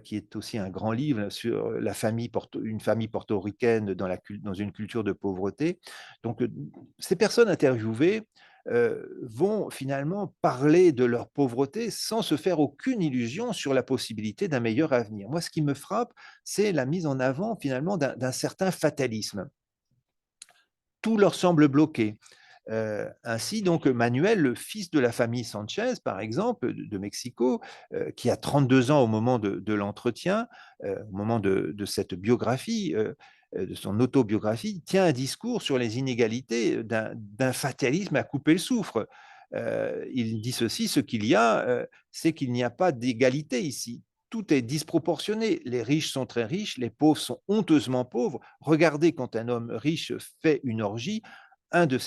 qui est aussi un grand livre sur une famille portoricaine dans une culture de pauvreté. Donc, ces personnes interviewées vont finalement parler de leur pauvreté sans se faire aucune illusion sur la possibilité d'un meilleur avenir. Moi, ce qui me frappe, c'est la mise en avant finalement d'un certain fatalisme. Tout leur semble bloqué. Ainsi, donc, Manuel, le fils de la famille Sanchez, par exemple, de Mexico, qui a 32 ans au moment de l'entretien, au moment de cette biographie, de son autobiographie, tient un discours sur les inégalités d'un fatalisme à couper le souffle. Il dit ceci: ce qu'il y a, c'est qu'il n'y a pas d'égalité ici. Tout est disproportionné. Les riches sont très riches, les pauvres sont honteusement pauvres. Regardez, quand un homme riche fait une orgie, un de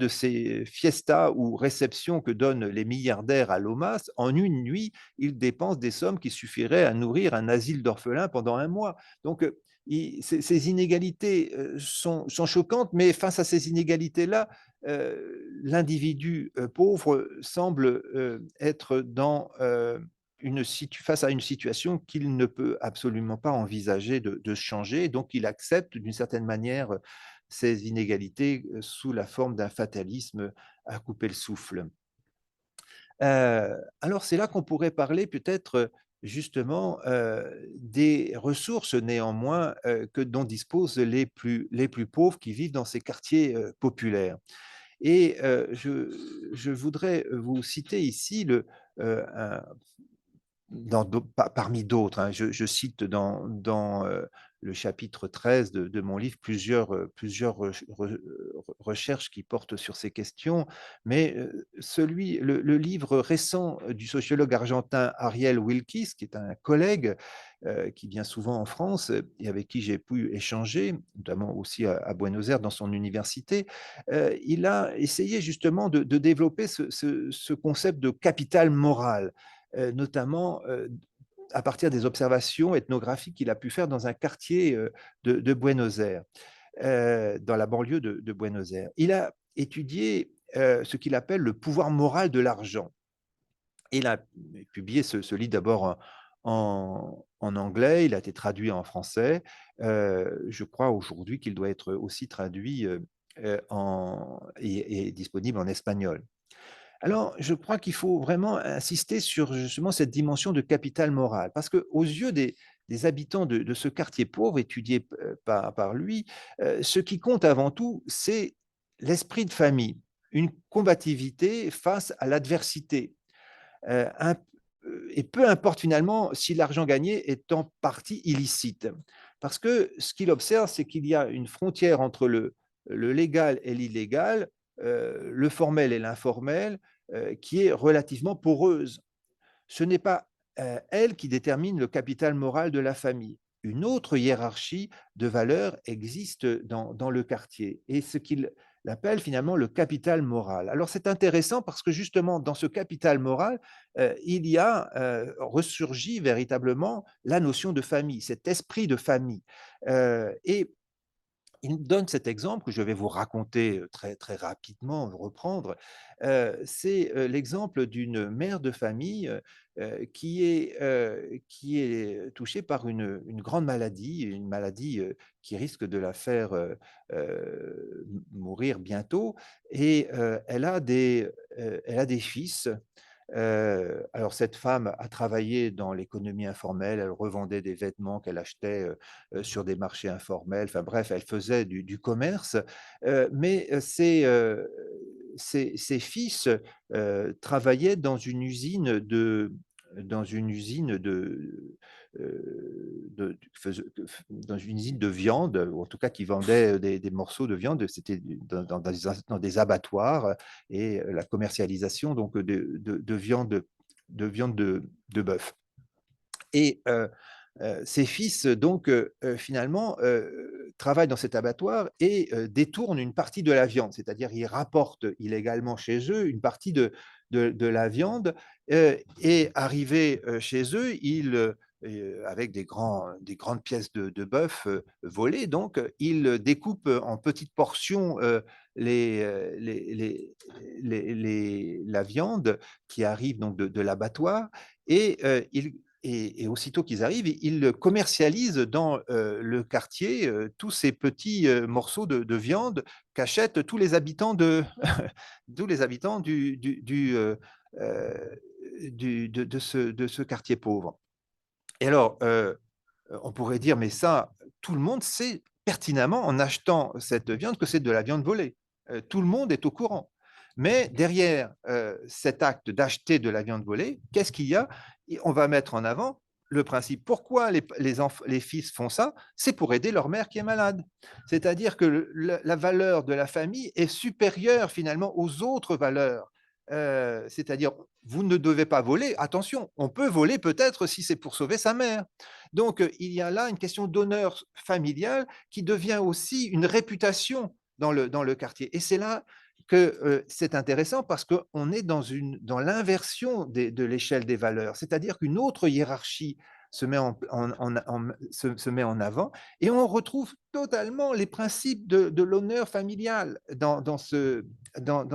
ces fiestas ou réceptions que donnent les milliardaires à Lomas, en une nuit, ils dépensent des sommes qui suffiraient à nourrir un asile d'orphelins pendant un mois. Donc, ces inégalités sont choquantes, mais face à ces inégalités-là, l'individu pauvre semble être face à une situation qu'il ne peut absolument pas envisager de changer. Donc, il accepte d'une certaine manière ces inégalités sous la forme d'un fatalisme à couper le souffle. Alors c'est là qu'on pourrait parler peut-être justement des ressources néanmoins dont disposent les plus pauvres qui vivent dans ces quartiers populaires. Et je voudrais vous citer ici parmi d'autres, hein, je cite le chapitre 13 de mon livre plusieurs recherches qui portent sur ces questions, mais le livre récent du sociologue argentin Ariel Wilkes, qui est un collègue qui vient souvent en France et avec qui j'ai pu échanger, notamment aussi à Buenos Aires dans son université, il a essayé justement de développer ce concept de capital moral, notamment à partir des observations ethnographiques qu'il a pu faire dans un quartier de Buenos Aires, dans la banlieue de Buenos Aires. Il a étudié ce qu'il appelle le pouvoir moral de l'argent. Il a publié ce livre d'abord en anglais, il a été traduit en français. Je crois aujourd'hui qu'il doit être aussi traduit et disponible en espagnol. Alors, je crois qu'il faut vraiment insister sur justement cette dimension de capital moral, parce qu'aux yeux des habitants de ce quartier pauvre étudié par lui, ce qui compte avant tout, c'est l'esprit de famille, une combativité face à l'adversité. Un et peu importe finalement si l'argent gagné est en partie illicite. Parce que ce qu'il observe, c'est qu'il y a une frontière entre le légal et l'illégal, le formel et l'informel, qui est relativement poreuse. Ce n'est pas elle qui détermine le capital moral de la famille. Une autre hiérarchie de valeurs existe dans le quartier et ce qu'il appelle finalement le capital moral. Alors c'est intéressant parce que justement dans ce capital moral, il y a ressurgi véritablement la notion de famille, cet esprit de famille. Et il donne cet exemple que je vais vous raconter très, très rapidement, reprendre. C'est l'exemple d'une mère de famille qui est touchée par une grande maladie, une maladie qui risque de la faire mourir bientôt. Et elle a des fils. Alors cette femme a travaillé dans l'économie informelle, elle revendait des vêtements qu'elle achetait, sur des marchés informels, enfin bref, elle faisait du commerce, mais ses fils, travaillaient dans une usine dans une usine de viande, ou en tout cas qui vendait des morceaux de viande. C'était dans des abattoirs et la commercialisation donc de viande de bœuf. Et ses fils, donc, finalement, travaillent dans cet abattoir et détournent une partie de la viande, c'est-à-dire ils rapportent illégalement chez eux une partie de la viande et arrivés chez eux, avec des grandes pièces de bœuf volées, donc, ils découpent en petites portions la viande qui arrive donc de l'abattoir et et aussitôt qu'ils arrivent, ils commercialisent dans le quartier tous ces petits morceaux de viande qu'achètent tous les habitants tous les habitants de ce quartier pauvre. Et alors, on pourrait dire, mais ça, tout le monde sait pertinemment en achetant cette viande que c'est de la viande volée. Tout le monde est au courant. Mais derrière cet acte d'acheter de la viande volée, qu'est-ce qu'il y a? On va mettre en avant le principe. Pourquoi les fils font ça? C'est pour aider leur mère qui est malade. C'est-à-dire que la valeur de la famille est supérieure finalement aux autres valeurs. C'est-à-dire, vous ne devez pas voler. Attention, on peut voler peut-être si c'est pour sauver sa mère. Donc, il y a là une question d'honneur familial qui devient aussi une réputation dans le quartier. Et c'est là que c'est intéressant parce qu'on est dans l'inversion de l'échelle des valeurs, c'est-à-dire qu'une autre hiérarchie se met se met en avant et on retrouve totalement les principes de l'honneur familial dans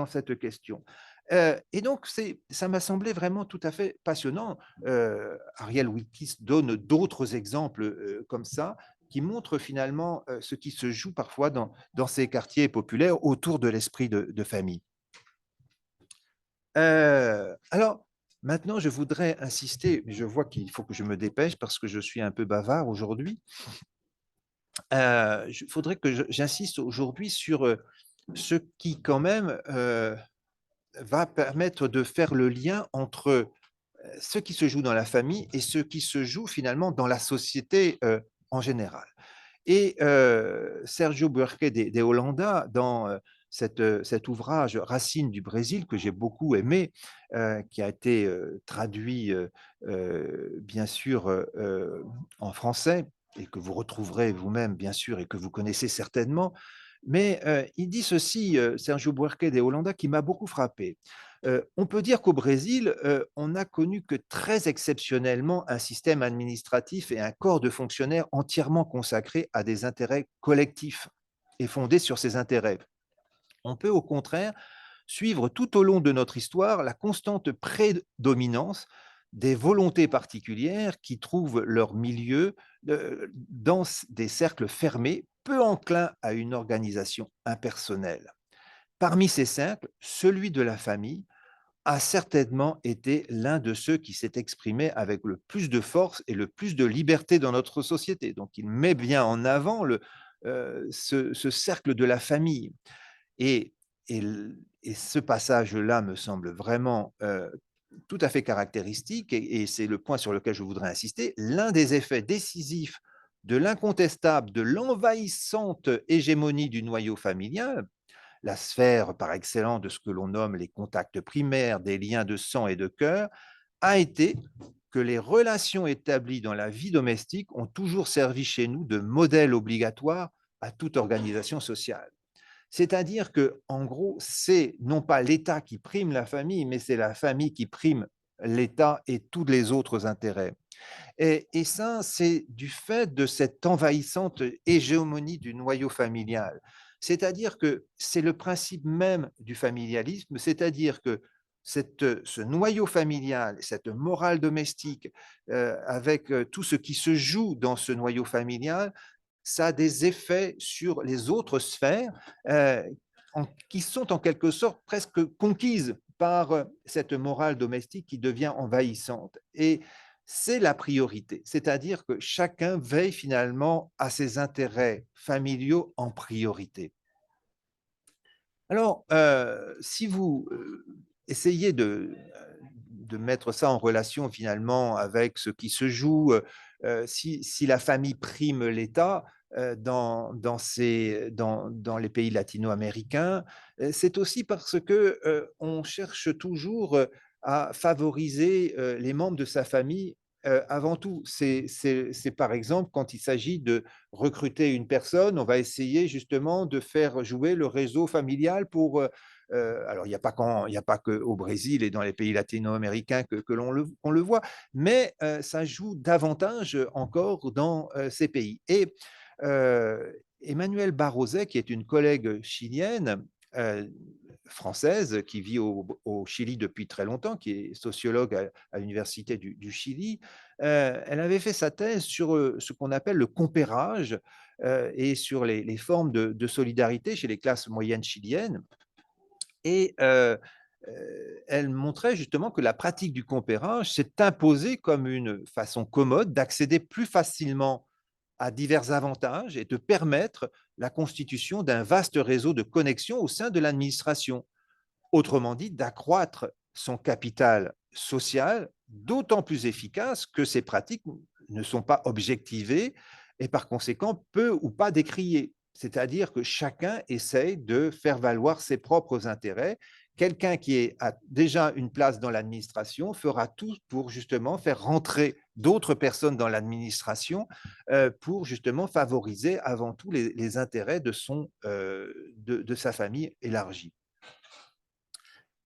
cette question. Et donc, ça m'a semblé vraiment tout à fait passionnant. Ariel Wilkes donne d'autres exemples comme ça qui montrent finalement ce qui se joue parfois dans ces quartiers populaires autour de l'esprit de famille. Alors, maintenant, je voudrais insister, mais je vois qu'il faut que je me dépêche parce que je suis un peu bavard aujourd'hui. Il faudrait que j'insiste aujourd'hui sur ce qui, quand même, va permettre de faire le lien entre ce qui se joue dans la famille et ce qui se joue finalement dans la société en général. Et Sergio Buarque de Holanda, dans cet ouvrage Racines du Brésil, que j'ai beaucoup aimé, qui a été traduit bien sûr en français, et que vous retrouverez vous-même, bien sûr, et que vous connaissez certainement. Mais il dit ceci, Sergio Buarque de Holanda, qui m'a beaucoup frappé. On peut dire qu'au Brésil, on n'a connu que très exceptionnellement un système administratif et un corps de fonctionnaires entièrement consacrés à des intérêts collectifs et fondés sur ces intérêts. On peut au contraire suivre tout au long de notre histoire la constante prédominance des volontés particulières qui trouvent leur milieu dans des cercles fermés, peu enclins à une organisation impersonnelle. Parmi ces cercles, celui de la famille a certainement été l'un de ceux qui s'est exprimé avec le plus de force et le plus de liberté dans notre société. Donc il met bien en avant ce cercle de la famille. Et, et, et ce passage-là me semble vraiment tout à fait caractéristique, et c'est le point sur lequel je voudrais insister. L'un des effets décisifs de l'incontestable, de l'envahissante hégémonie du noyau familial, la sphère par excellence de ce que l'on nomme les contacts primaires, des liens de sang et de cœur, a été que les relations établies dans la vie domestique ont toujours servi chez nous de modèle obligatoire à toute organisation sociale. C'est-à-dire que, en gros, c'est non pas l'État qui prime la famille, mais c'est la famille qui prime l'État et tous les autres intérêts. Et ça, c'est du fait de cette envahissante hégémonie du noyau familial. C'est-à-dire que c'est le principe même du familialisme, c'est-à-dire que ce noyau familial, cette morale domestique, avec tout ce qui se joue dans ce noyau familial, ça a des effets sur les autres sphères qui sont en quelque sorte presque conquises par cette morale domestique qui devient envahissante. Et c'est la priorité, c'est-à-dire que chacun veille finalement à ses intérêts familiaux en priorité. Alors, si vous essayez de mettre ça en relation finalement avec ce qui se joue, si la famille prime l'État dans les pays latino-américains, c'est aussi parce que on cherche toujours à favoriser les membres de sa famille avant tout. C'est par exemple quand il s'agit de recruter une personne, on va essayer justement de faire jouer le réseau familial pour alors, il n'y a pas qu'au Brésil et dans les pays latino-américains que qu'on le voit, mais ça joue davantage encore dans ces pays. Et Emmanuelle Barrozet, qui est une collègue chilienne, française, qui vit au Chili depuis très longtemps, qui est sociologue à l'Université du Chili, elle avait fait sa thèse sur ce qu'on appelle le compérage et sur les formes de solidarité chez les classes moyennes chiliennes. Et elle montrait justement que la pratique du compérage s'est imposée comme une façon commode d'accéder plus facilement à divers avantages et de permettre la constitution d'un vaste réseau de connexions au sein de l'administration. Autrement dit, d'accroître son capital social, d'autant plus efficace que ces pratiques ne sont pas objectivées et par conséquent peu ou pas décriées. C'est-à-dire que chacun essaye de faire valoir ses propres intérêts. Quelqu'un qui a déjà une place dans l'administration fera tout pour justement faire rentrer d'autres personnes dans l'administration pour justement favoriser avant tout les intérêts de sa famille élargie.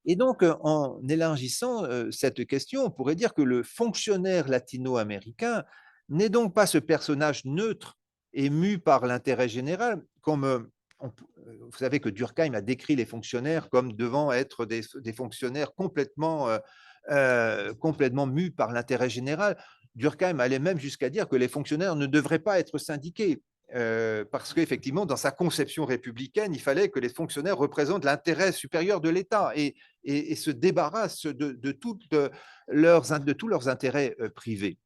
Et donc, en élargissant cette question, on pourrait dire que le fonctionnaire latino-américain n'est donc pas ce personnage neutre et mu par l'intérêt général, comme vous savez que Durkheim a décrit les fonctionnaires comme devant être des fonctionnaires complètement mus par l'intérêt général. Durkheim allait même jusqu'à dire que les fonctionnaires ne devraient pas être syndiqués, parce qu'effectivement, dans sa conception républicaine, il fallait que les fonctionnaires représentent l'intérêt supérieur de l'État et se débarrassent de tous leurs intérêts privés.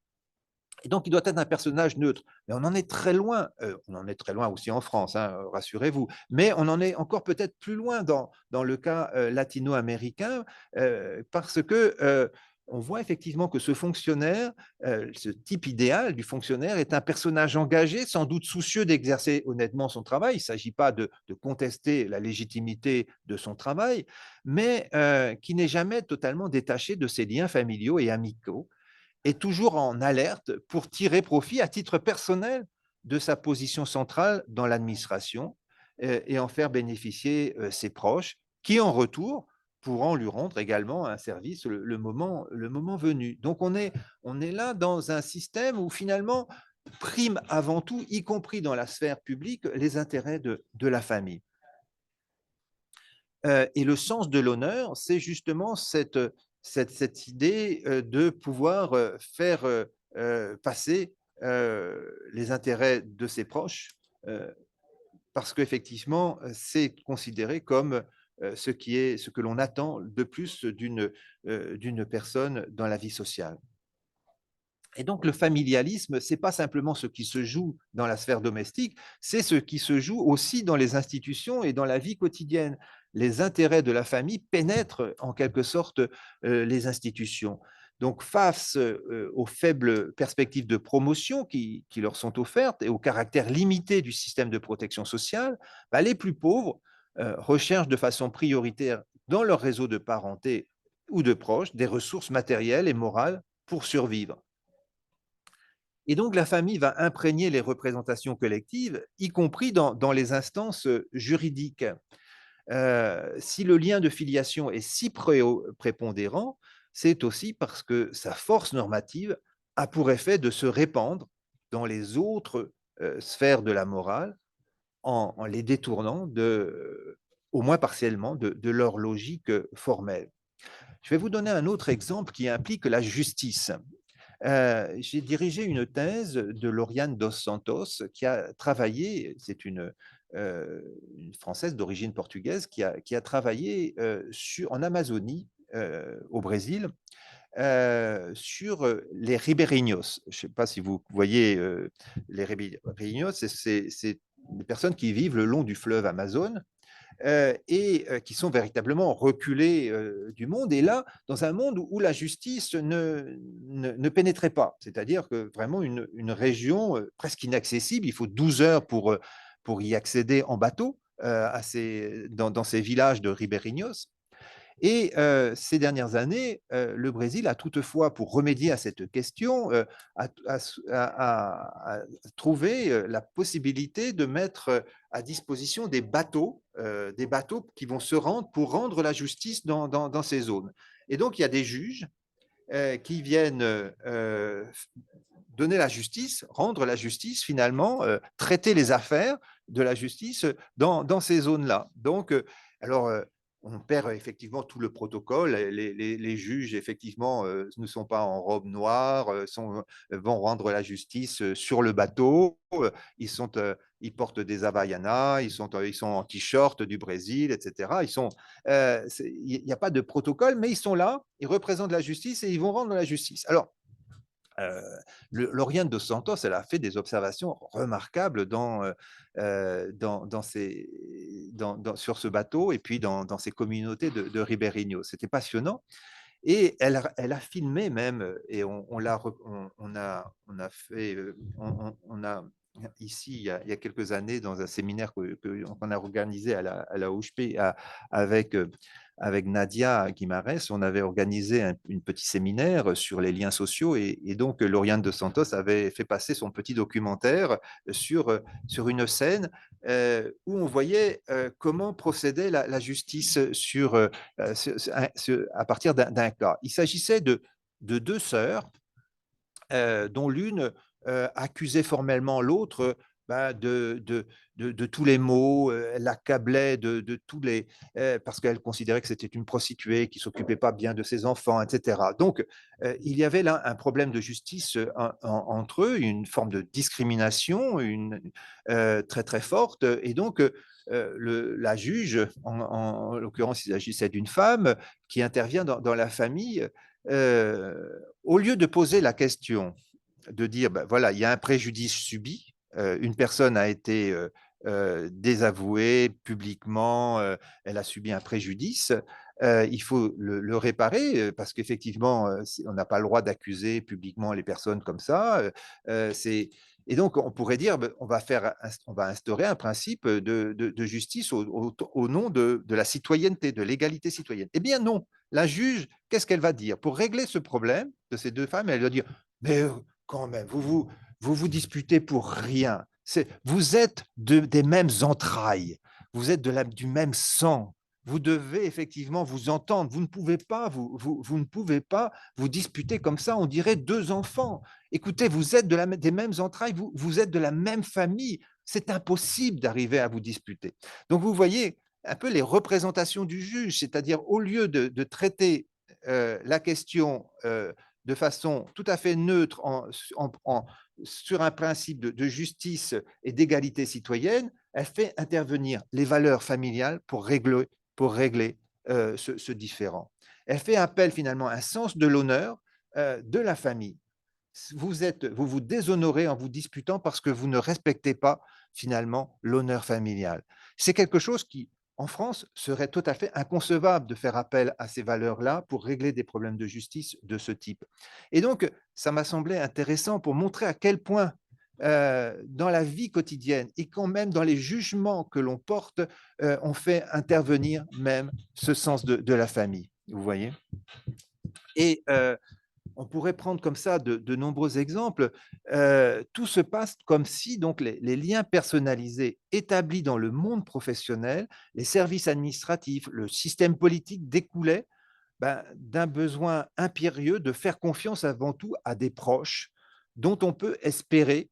Et donc, il doit être un personnage neutre. Mais on en est très loin, on en est très loin aussi en France, hein, rassurez-vous, mais on en est encore peut-être plus loin dans le cas latino-américain, parce que on voit effectivement que ce fonctionnaire, ce type idéal du fonctionnaire est un personnage engagé, sans doute soucieux d'exercer honnêtement son travail. Il ne s'agit pas de contester la légitimité de son travail, mais qui n'est jamais totalement détaché de ses liens familiaux et amicaux, est toujours en alerte pour tirer profit à titre personnel de sa position centrale dans l'administration et en faire bénéficier ses proches, qui en retour pourront lui rendre également un service le moment venu. Donc on est là dans un système où finalement prime avant tout, y compris dans la sphère publique, les intérêts de la famille. Et le sens de l'honneur, c'est justement cette idée de pouvoir faire passer les intérêts de ses proches, parce qu'effectivement, c'est considéré comme ce que l'on attend de plus d'une personne dans la vie sociale. Et donc, le familialisme, ce n'est pas simplement ce qui se joue dans la sphère domestique, c'est ce qui se joue aussi dans les institutions et dans la vie quotidienne. Les intérêts de la famille pénètrent en quelque sorte les institutions. Donc, face aux faibles perspectives de promotion qui leur sont offertes et au caractère limité du système de protection sociale, bah, les plus pauvres recherchent de façon prioritaire dans leur réseau de parenté ou de proches des ressources matérielles et morales pour survivre. Et donc, la famille va imprégner les représentations collectives, y compris dans les instances juridiques. Si le lien de filiation est si prépondérant, c'est aussi parce que sa force normative a pour effet de se répandre dans les autres sphères de la morale en les détournant, au moins partiellement, de leur logique formelle. Je vais vous donner un autre exemple qui implique la justice. J'ai dirigé une thèse de Lauriane dos Santos qui a travaillé, c'est une Française d'origine portugaise qui a travaillé en Amazonie, au Brésil, sur les ribeirinhos. Je ne sais pas si vous voyez les ribeirinhos, c'est des personnes qui vivent le long du fleuve Amazone et qui sont véritablement reculés du monde. Et là, dans un monde où la justice ne pénétrait pas, c'est-à-dire que vraiment une région presque inaccessible, il faut 12 heures pour y accéder en bateau dans ces villages de ribeirinhos. Et ces dernières années, le Brésil a toutefois, pour remédier à cette question, a trouvé la possibilité de mettre à disposition des bateaux qui vont se rendre pour rendre la justice dans ces zones. Et donc, il y a des juges qui viennent donner la justice, rendre la justice finalement, traiter les affaires de la justice dans ces zones-là. Donc, alors, on perd effectivement tout le protocole. Les juges, effectivement, ne sont pas en robe noire, vont rendre la justice sur le bateau. Ils portent des havaianas, ils sont en t-shirt du Brésil, etc. Il n'y a pas de protocole, mais ils sont là, ils représentent la justice et ils vont rendre la justice. Alors, Lauriane dos Santos, elle a fait des observations remarquables sur ce bateau et puis dans ces communautés de ribeirinhos. C'était passionnant. Et elle a filmé même, et on a fait, on a ici, il y a quelques années, dans un séminaire qu'on a organisé à la HUSP avec Nadia Guimarães, on avait organisé un petit séminaire sur les liens sociaux et donc Lauriane dos Santos avait fait passer son petit documentaire sur une scène où on voyait comment procédait la justice à partir d'un cas. Il s'agissait de deux sœurs dont l'une accusait formellement l'autre de tous les maux, elle l'accablait de tous les parce qu'elle considérait que c'était une prostituée qui s'occupait pas bien de ses enfants, etc. Donc il y avait là un problème de justice entre eux, une forme de discrimination, très très forte, et donc la juge, en l'occurrence il s'agissait d'une femme qui intervient dans la famille, au lieu de poser la question de dire, ben voilà, il y a un préjudice subi, une personne a été désavouée publiquement, elle a subi un préjudice. Il faut le réparer parce qu'effectivement, on n'a pas le droit d'accuser publiquement les personnes comme ça. Et donc, on pourrait dire, ben, on va instaurer un principe de justice au nom de la citoyenneté, de l'égalité citoyenne. Eh bien non, la juge, qu'est-ce qu'elle va dire? Pour régler ce problème de ces deux femmes, elle va dire, mais quand même, vous disputez pour rien. Vous êtes des mêmes entrailles, vous êtes du même sang. Vous devez effectivement vous entendre. Vous ne pouvez pas vous ne pouvez pas vous disputer comme ça. On dirait deux enfants. Écoutez, vous êtes des mêmes entrailles, vous êtes de la même famille. C'est impossible d'arriver à vous disputer. Donc vous voyez un peu les représentations du juge, c'est-à-dire au lieu de traiter la question de façon tout à fait neutre sur un principe de justice et d'égalité citoyenne, elle fait intervenir les valeurs familiales pour régler ce différend. Elle fait appel finalement à un sens de l'honneur de la famille. Vous vous déshonorez en vous disputant parce que vous ne respectez pas finalement l'honneur familial. C'est quelque chose qui, en France, serait tout à fait inconcevable de faire appel à ces valeurs-là pour régler des problèmes de justice de ce type. Et donc, ça m'a semblé intéressant pour montrer à quel point dans la vie quotidienne et quand même dans les jugements que l'on porte, on fait intervenir même ce sens de la famille. Vous voyez? Et on pourrait prendre comme ça de nombreux exemples. Tout se passe comme si donc les liens personnalisés établis dans le monde professionnel, les services administratifs, le système politique découlaient d'un besoin impérieux de faire confiance avant tout à des proches dont on peut espérer,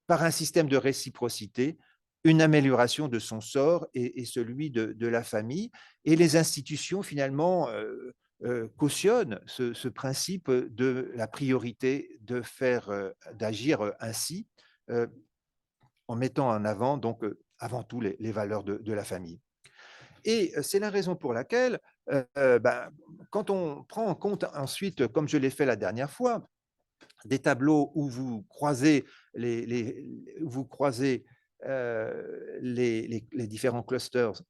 par un système de réciprocité, une amélioration de son sort et celui de la famille. Et les institutions, finalement, cautionnent ce principe de la priorité d'agir ainsi, euh, en mettant en avant, donc, avant tout, les valeurs de la famille. Et c'est la raison pour laquelle, quand on prend en compte ensuite, comme je l'ai fait la dernière fois, des tableaux où vous croisez vous croisez les différents clusters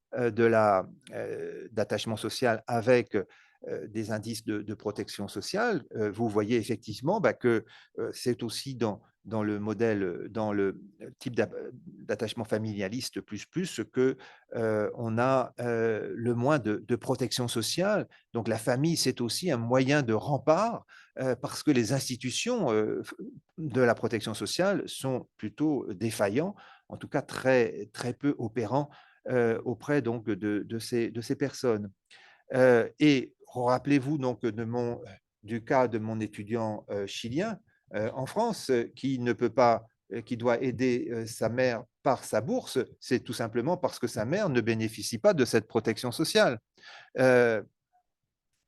d'attachement social avec des indices de protection sociale, vous voyez effectivement que c'est aussi dans le modèle, dans le type d'attachement familialiste plus que on a le moins de protection sociale. Donc la famille, c'est aussi un moyen de rempart parce que les institutions de la protection sociale sont plutôt défaillants, en tout cas très peu opérants auprès donc de ces personnes. Et rappelez-vous donc du cas de mon étudiant chilien en France qui ne peut pas, qui doit aider sa mère par sa bourse, c'est tout simplement parce que sa mère ne bénéficie pas de cette protection sociale. Euh,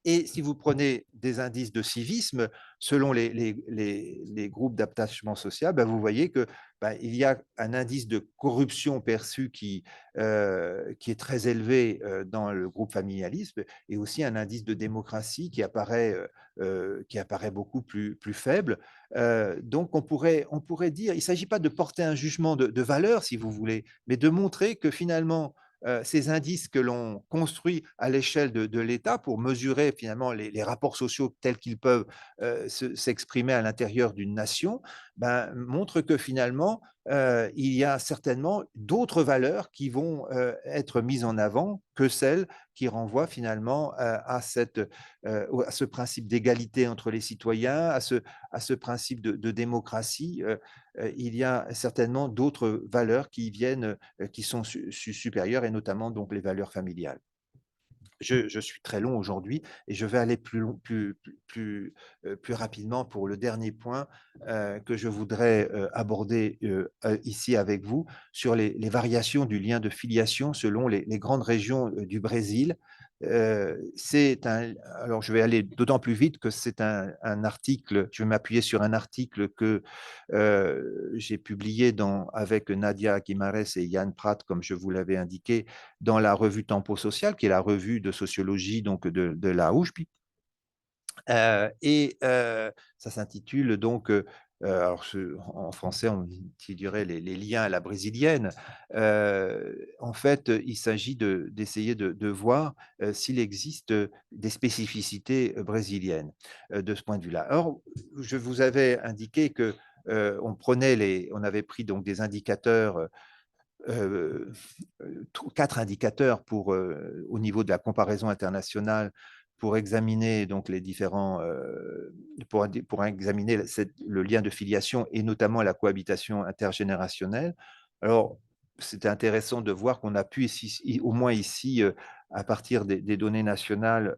et si vous prenez des indices de civisme, selon les groupes d'attachement social, vous voyez que il y a un indice de corruption perçu qui est très élevé dans le groupe familialisme et aussi un indice de démocratie qui apparaît beaucoup plus faible. Donc on pourrait dire, il ne s'agit pas de porter un jugement de valeur, si vous voulez, mais de montrer que finalement, ces indices que l'on construit à l'échelle de l'État pour mesurer finalement les rapports sociaux tels qu'ils peuvent s'exprimer à l'intérieur d'une nation, montrent que finalement, il y a certainement d'autres valeurs qui vont être mises en avant que celles qui renvoient finalement à ce principe d'égalité entre les citoyens, à ce principe de démocratie. Il y a certainement d'autres valeurs qui viennent, qui sont supérieures, et notamment donc les valeurs familiales. Je suis très long aujourd'hui et je vais aller plus rapidement pour le dernier point que je voudrais aborder ici avec vous sur les variations du lien de filiation selon les grandes régions du Brésil. Alors je vais aller d'autant plus vite que c'est un article, je vais m'appuyer sur un article que j'ai publié avec Nadia Guimarães et Yann Pratt, comme je vous l'avais indiqué, dans la revue Tempo Social, qui est la revue de sociologie donc de la USP. Ça s'intitule donc alors en français, on dirait les liens à la brésilienne. En fait, il s'agit d'essayer de voir s'il existe des spécificités brésiliennes de ce point de vue-là. Alors, je vous avais indiqué que on avait pris donc des indicateurs, euh, 4 indicateurs au niveau de la comparaison internationale pour examiner donc les différents, pour examiner le lien de filiation et notamment la cohabitation intergénérationnelle. Alors, c'était intéressant de voir qu'on a pu ici, au moins ici, à partir des données nationales,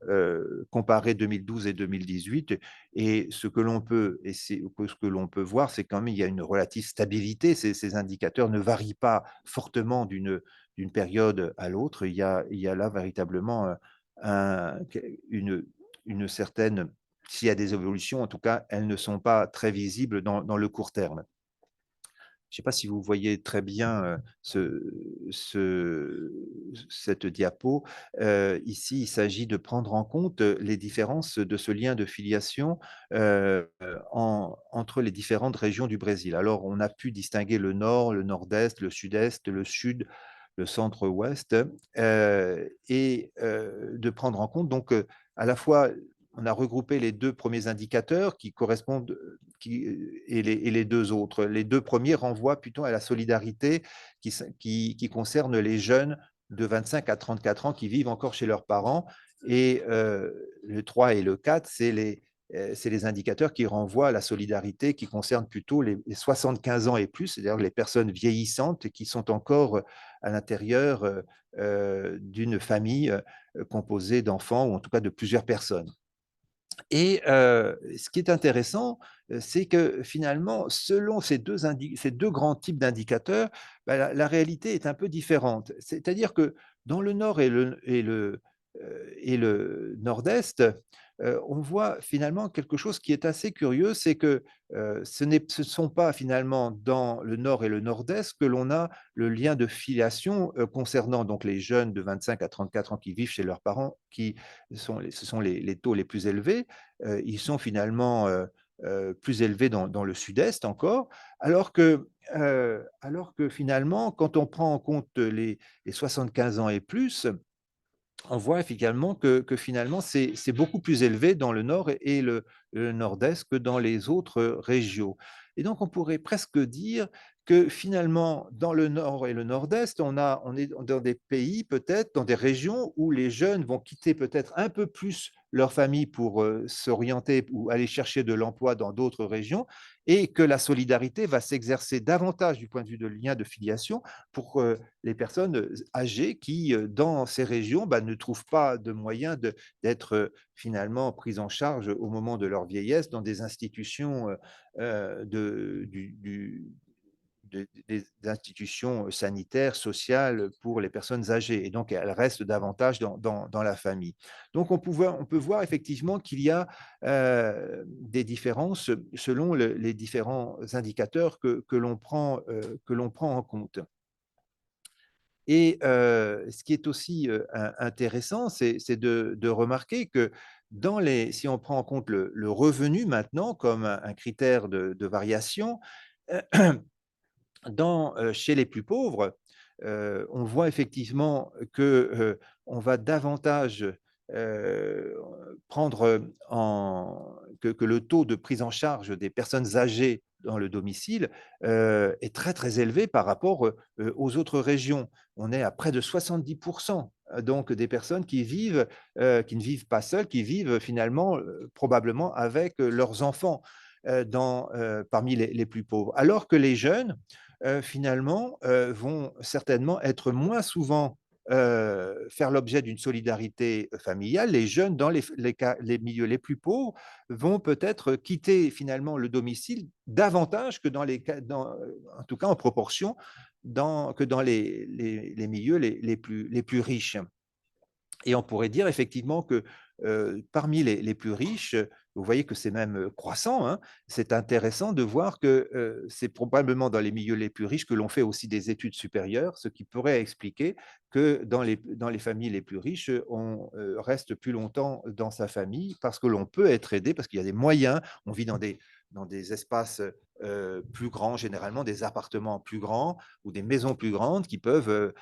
comparer 2012 et 2018. Et ce que l'on peut, ce que l'on peut voir, c'est quand même il y a une relative stabilité. Ces indicateurs ne varient pas fortement d'une période à l'autre. Il y a là véritablement un, une, une certaine, s'il y a des évolutions, en tout cas, elles ne sont pas très visibles dans le court terme. Je ne sais pas si vous voyez très bien cette diapo. Ici, il s'agit de prendre en compte les différences de ce lien de filiation entre les différentes régions du Brésil. Alors, on a pu distinguer le nord, le nord-est, le sud-est, le sud, le centre-ouest, et de prendre en compte donc à la fois on a regroupé les 2 premiers indicateurs qui correspondent et les 2 autres. Les 2 premiers renvoient plutôt à la solidarité qui concerne les jeunes de 25 à 34 ans qui vivent encore chez leurs parents. Et le 3 et le 4, c'est les indicateurs qui renvoient à la solidarité qui concerne plutôt les 75 ans et plus, c'est-à-dire les personnes vieillissantes qui sont encore à l'intérieur d'une famille composée d'enfants ou en tout cas de plusieurs personnes. Et ce qui est intéressant, c'est que finalement, selon ces 2 grands types d'indicateurs, bah, la réalité est un peu différente. C'est-à-dire que dans le nord et le nord-est, on voit finalement quelque chose qui est assez curieux, c'est que, ce ne sont pas finalement dans le nord et le nord-est que l'on a le lien de filiation, concernant donc les jeunes de 25 à 34 ans qui vivent chez leurs parents, qui ce sont les taux les plus élevés. Ils sont finalement plus élevés dans le sud-est encore, alors que finalement, quand on prend en compte les 75 ans et plus, on voit également que finalement, c'est beaucoup plus élevé dans le nord et le nord-est que dans les autres régions. Et donc, on pourrait presque dire que finalement, dans le nord et le nord-est, on est dans des pays, peut-être, dans des régions où les jeunes vont quitter peut-être un peu plus leur famille pour s'orienter ou aller chercher de l'emploi dans d'autres régions, et que la solidarité va s'exercer davantage du point de vue de lien de filiation pour les personnes âgées qui, dans ces régions, bah, ne trouvent pas de moyens d'être finalement prises en charge au moment de leur vieillesse dans des institutions des institutions sanitaires, sociales pour les personnes âgées. Et donc, elles restent davantage dans la famille. Donc, on peut voir effectivement qu'il y a des différences selon les différents indicateurs que l'on prend en compte. Et ce qui est aussi intéressant, c'est de remarquer que si on prend en compte le revenu maintenant comme un critère de variation, chez les plus pauvres, on voit effectivement que, on va davantage, heu, prendre en que le taux de prise en charge des personnes âgées dans le domicile, est très, très élevé par rapport, aux autres régions. On est à près de 70 donc des personnes qui ne vivent pas seules, qui vivent finalement, probablement avec, leurs enfants, parmi les plus pauvres. Alors que les jeunes, finalement, vont certainement être moins souvent, faire l'objet d'une solidarité familiale. Les jeunes, dans les milieux les plus pauvres, vont peut-être quitter finalement le domicile davantage que dans les cas en tout cas en proportion, que dans les milieux les plus riches. Et on pourrait dire effectivement que, parmi les plus riches, vous voyez que c'est même, croissant, hein. C'est intéressant de voir que, c'est probablement dans les milieux les plus riches que l'on fait aussi des études supérieures, ce qui pourrait expliquer que dans les familles les plus riches, on, reste plus longtemps dans sa famille parce que l'on peut être aidé, parce qu'il y a des moyens. On vit dans des espaces plus grands, généralement des appartements plus grands ou des maisons plus grandes qui peuvent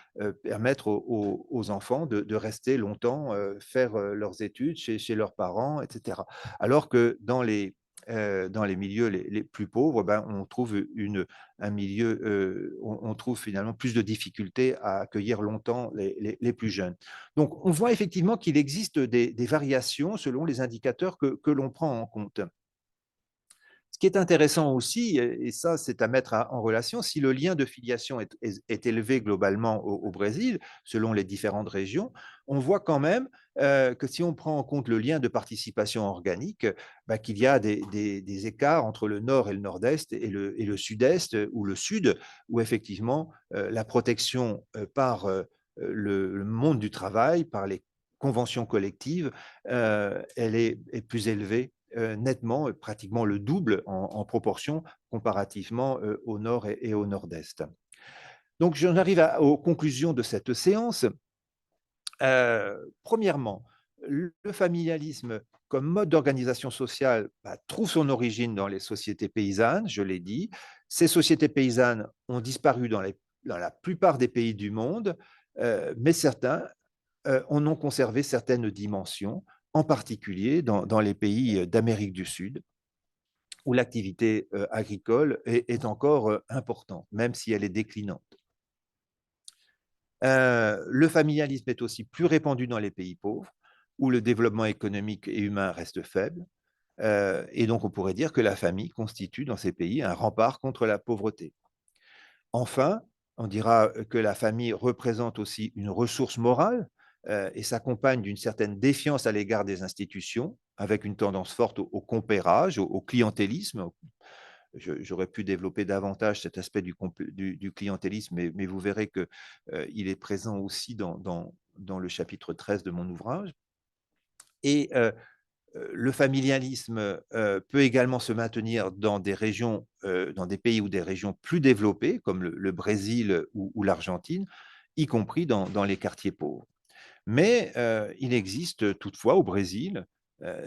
permettre aux enfants de rester longtemps, faire leurs études chez leurs parents, etc. Alors que dans les milieux les plus pauvres, ben, on trouve un milieu, on trouve finalement plus de difficultés à accueillir longtemps les plus jeunes. Donc, on voit effectivement qu'il existe des variations selon les indicateurs que l'on prend en compte. Ce qui est intéressant aussi, et ça c'est à mettre en relation, si le lien de filiation est élevé globalement au Brésil, selon les différentes régions, on voit quand même que si on prend en compte le lien de participation organique, bah, qu'il y a des écarts entre le nord et le nord-est et le sud-est ou le sud, où effectivement la protection par le monde du travail, par les conventions collectives, elle est plus élevée nettement, pratiquement le double en proportion comparativement au nord et au nord-est. Donc, j'en arrive aux conclusions de cette séance. Premièrement, le familialisme comme mode d'organisation sociale bah, trouve son origine dans les sociétés paysannes, je l'ai dit. Ces sociétés paysannes ont disparu dans la plupart des pays du monde, mais certains en ont conservé certaines dimensions, en particulier dans les pays d'Amérique du Sud, où l'activité agricole est encore importante, même si elle est déclinante. Le familialisme est aussi plus répandu dans les pays pauvres, où le développement économique et humain reste faible. Et donc, on pourrait dire que la famille constitue dans ces pays un rempart contre la pauvreté. Enfin, on dira que la famille représente aussi une ressource morale et s'accompagne d'une certaine défiance à l'égard des institutions, avec une tendance forte au compérage, au clientélisme. J'aurais pu développer davantage cet aspect du clientélisme, mais vous verrez qu'il est présent aussi dans le chapitre 13 de mon ouvrage. Et le familialisme peut également se maintenir dans des régions, dans des pays ou des régions plus développées, comme le Brésil ou l'Argentine, y compris dans les quartiers pauvres. Mais il existe toutefois au Brésil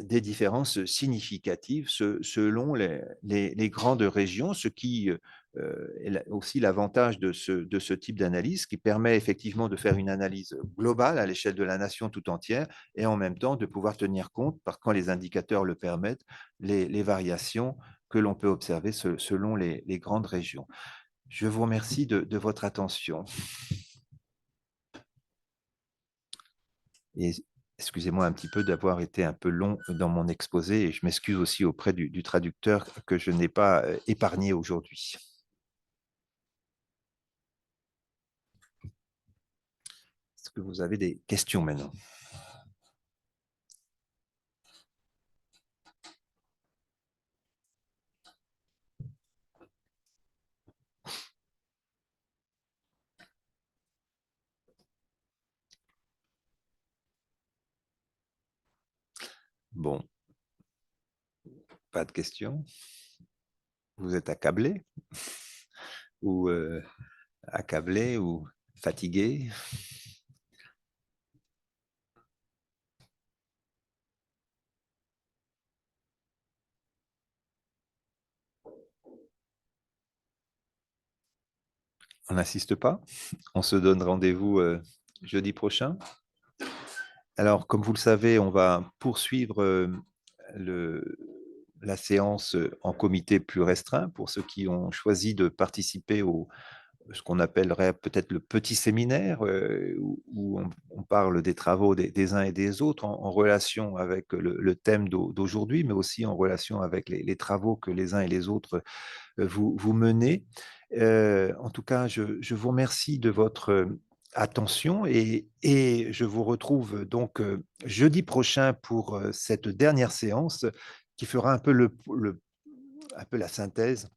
des différences significatives selon les grandes régions, ce qui est aussi l'avantage de ce type d'analyse, qui permet effectivement de faire une analyse globale à l'échelle de la nation tout entière et en même temps de pouvoir tenir compte, quand les indicateurs le permettent, les variations que l'on peut observer selon les grandes régions. Je vous remercie de votre attention. Et excusez-moi un petit peu d'avoir été un peu long dans mon exposé et je m'excuse aussi auprès du traducteur que je n'ai pas épargné aujourd'hui. Est-ce que vous avez des questions maintenant? Bon, pas de questions. Vous êtes accablé ou accablé ou fatigué? On n'insiste pas. On se donne rendez-vous jeudi prochain. Alors, comme vous le savez, on va poursuivre la séance en comité plus restreint pour ceux qui ont choisi de participer au ce qu'on appellerait peut-être le petit séminaire, où on parle des travaux des uns et des autres en relation avec le thème d'aujourd'hui, mais aussi en relation avec les travaux que les uns et les autres vous menez. En tout cas, je vous remercie de votre attention et je vous retrouve donc jeudi prochain pour cette dernière séance qui fera un peu un peu la synthèse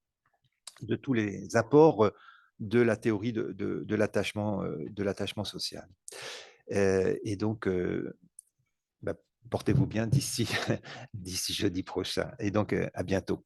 de tous les apports de la théorie de l'attachement social. Et donc, bah, portez-vous bien d'ici d'ici jeudi prochain. Et donc, à bientôt.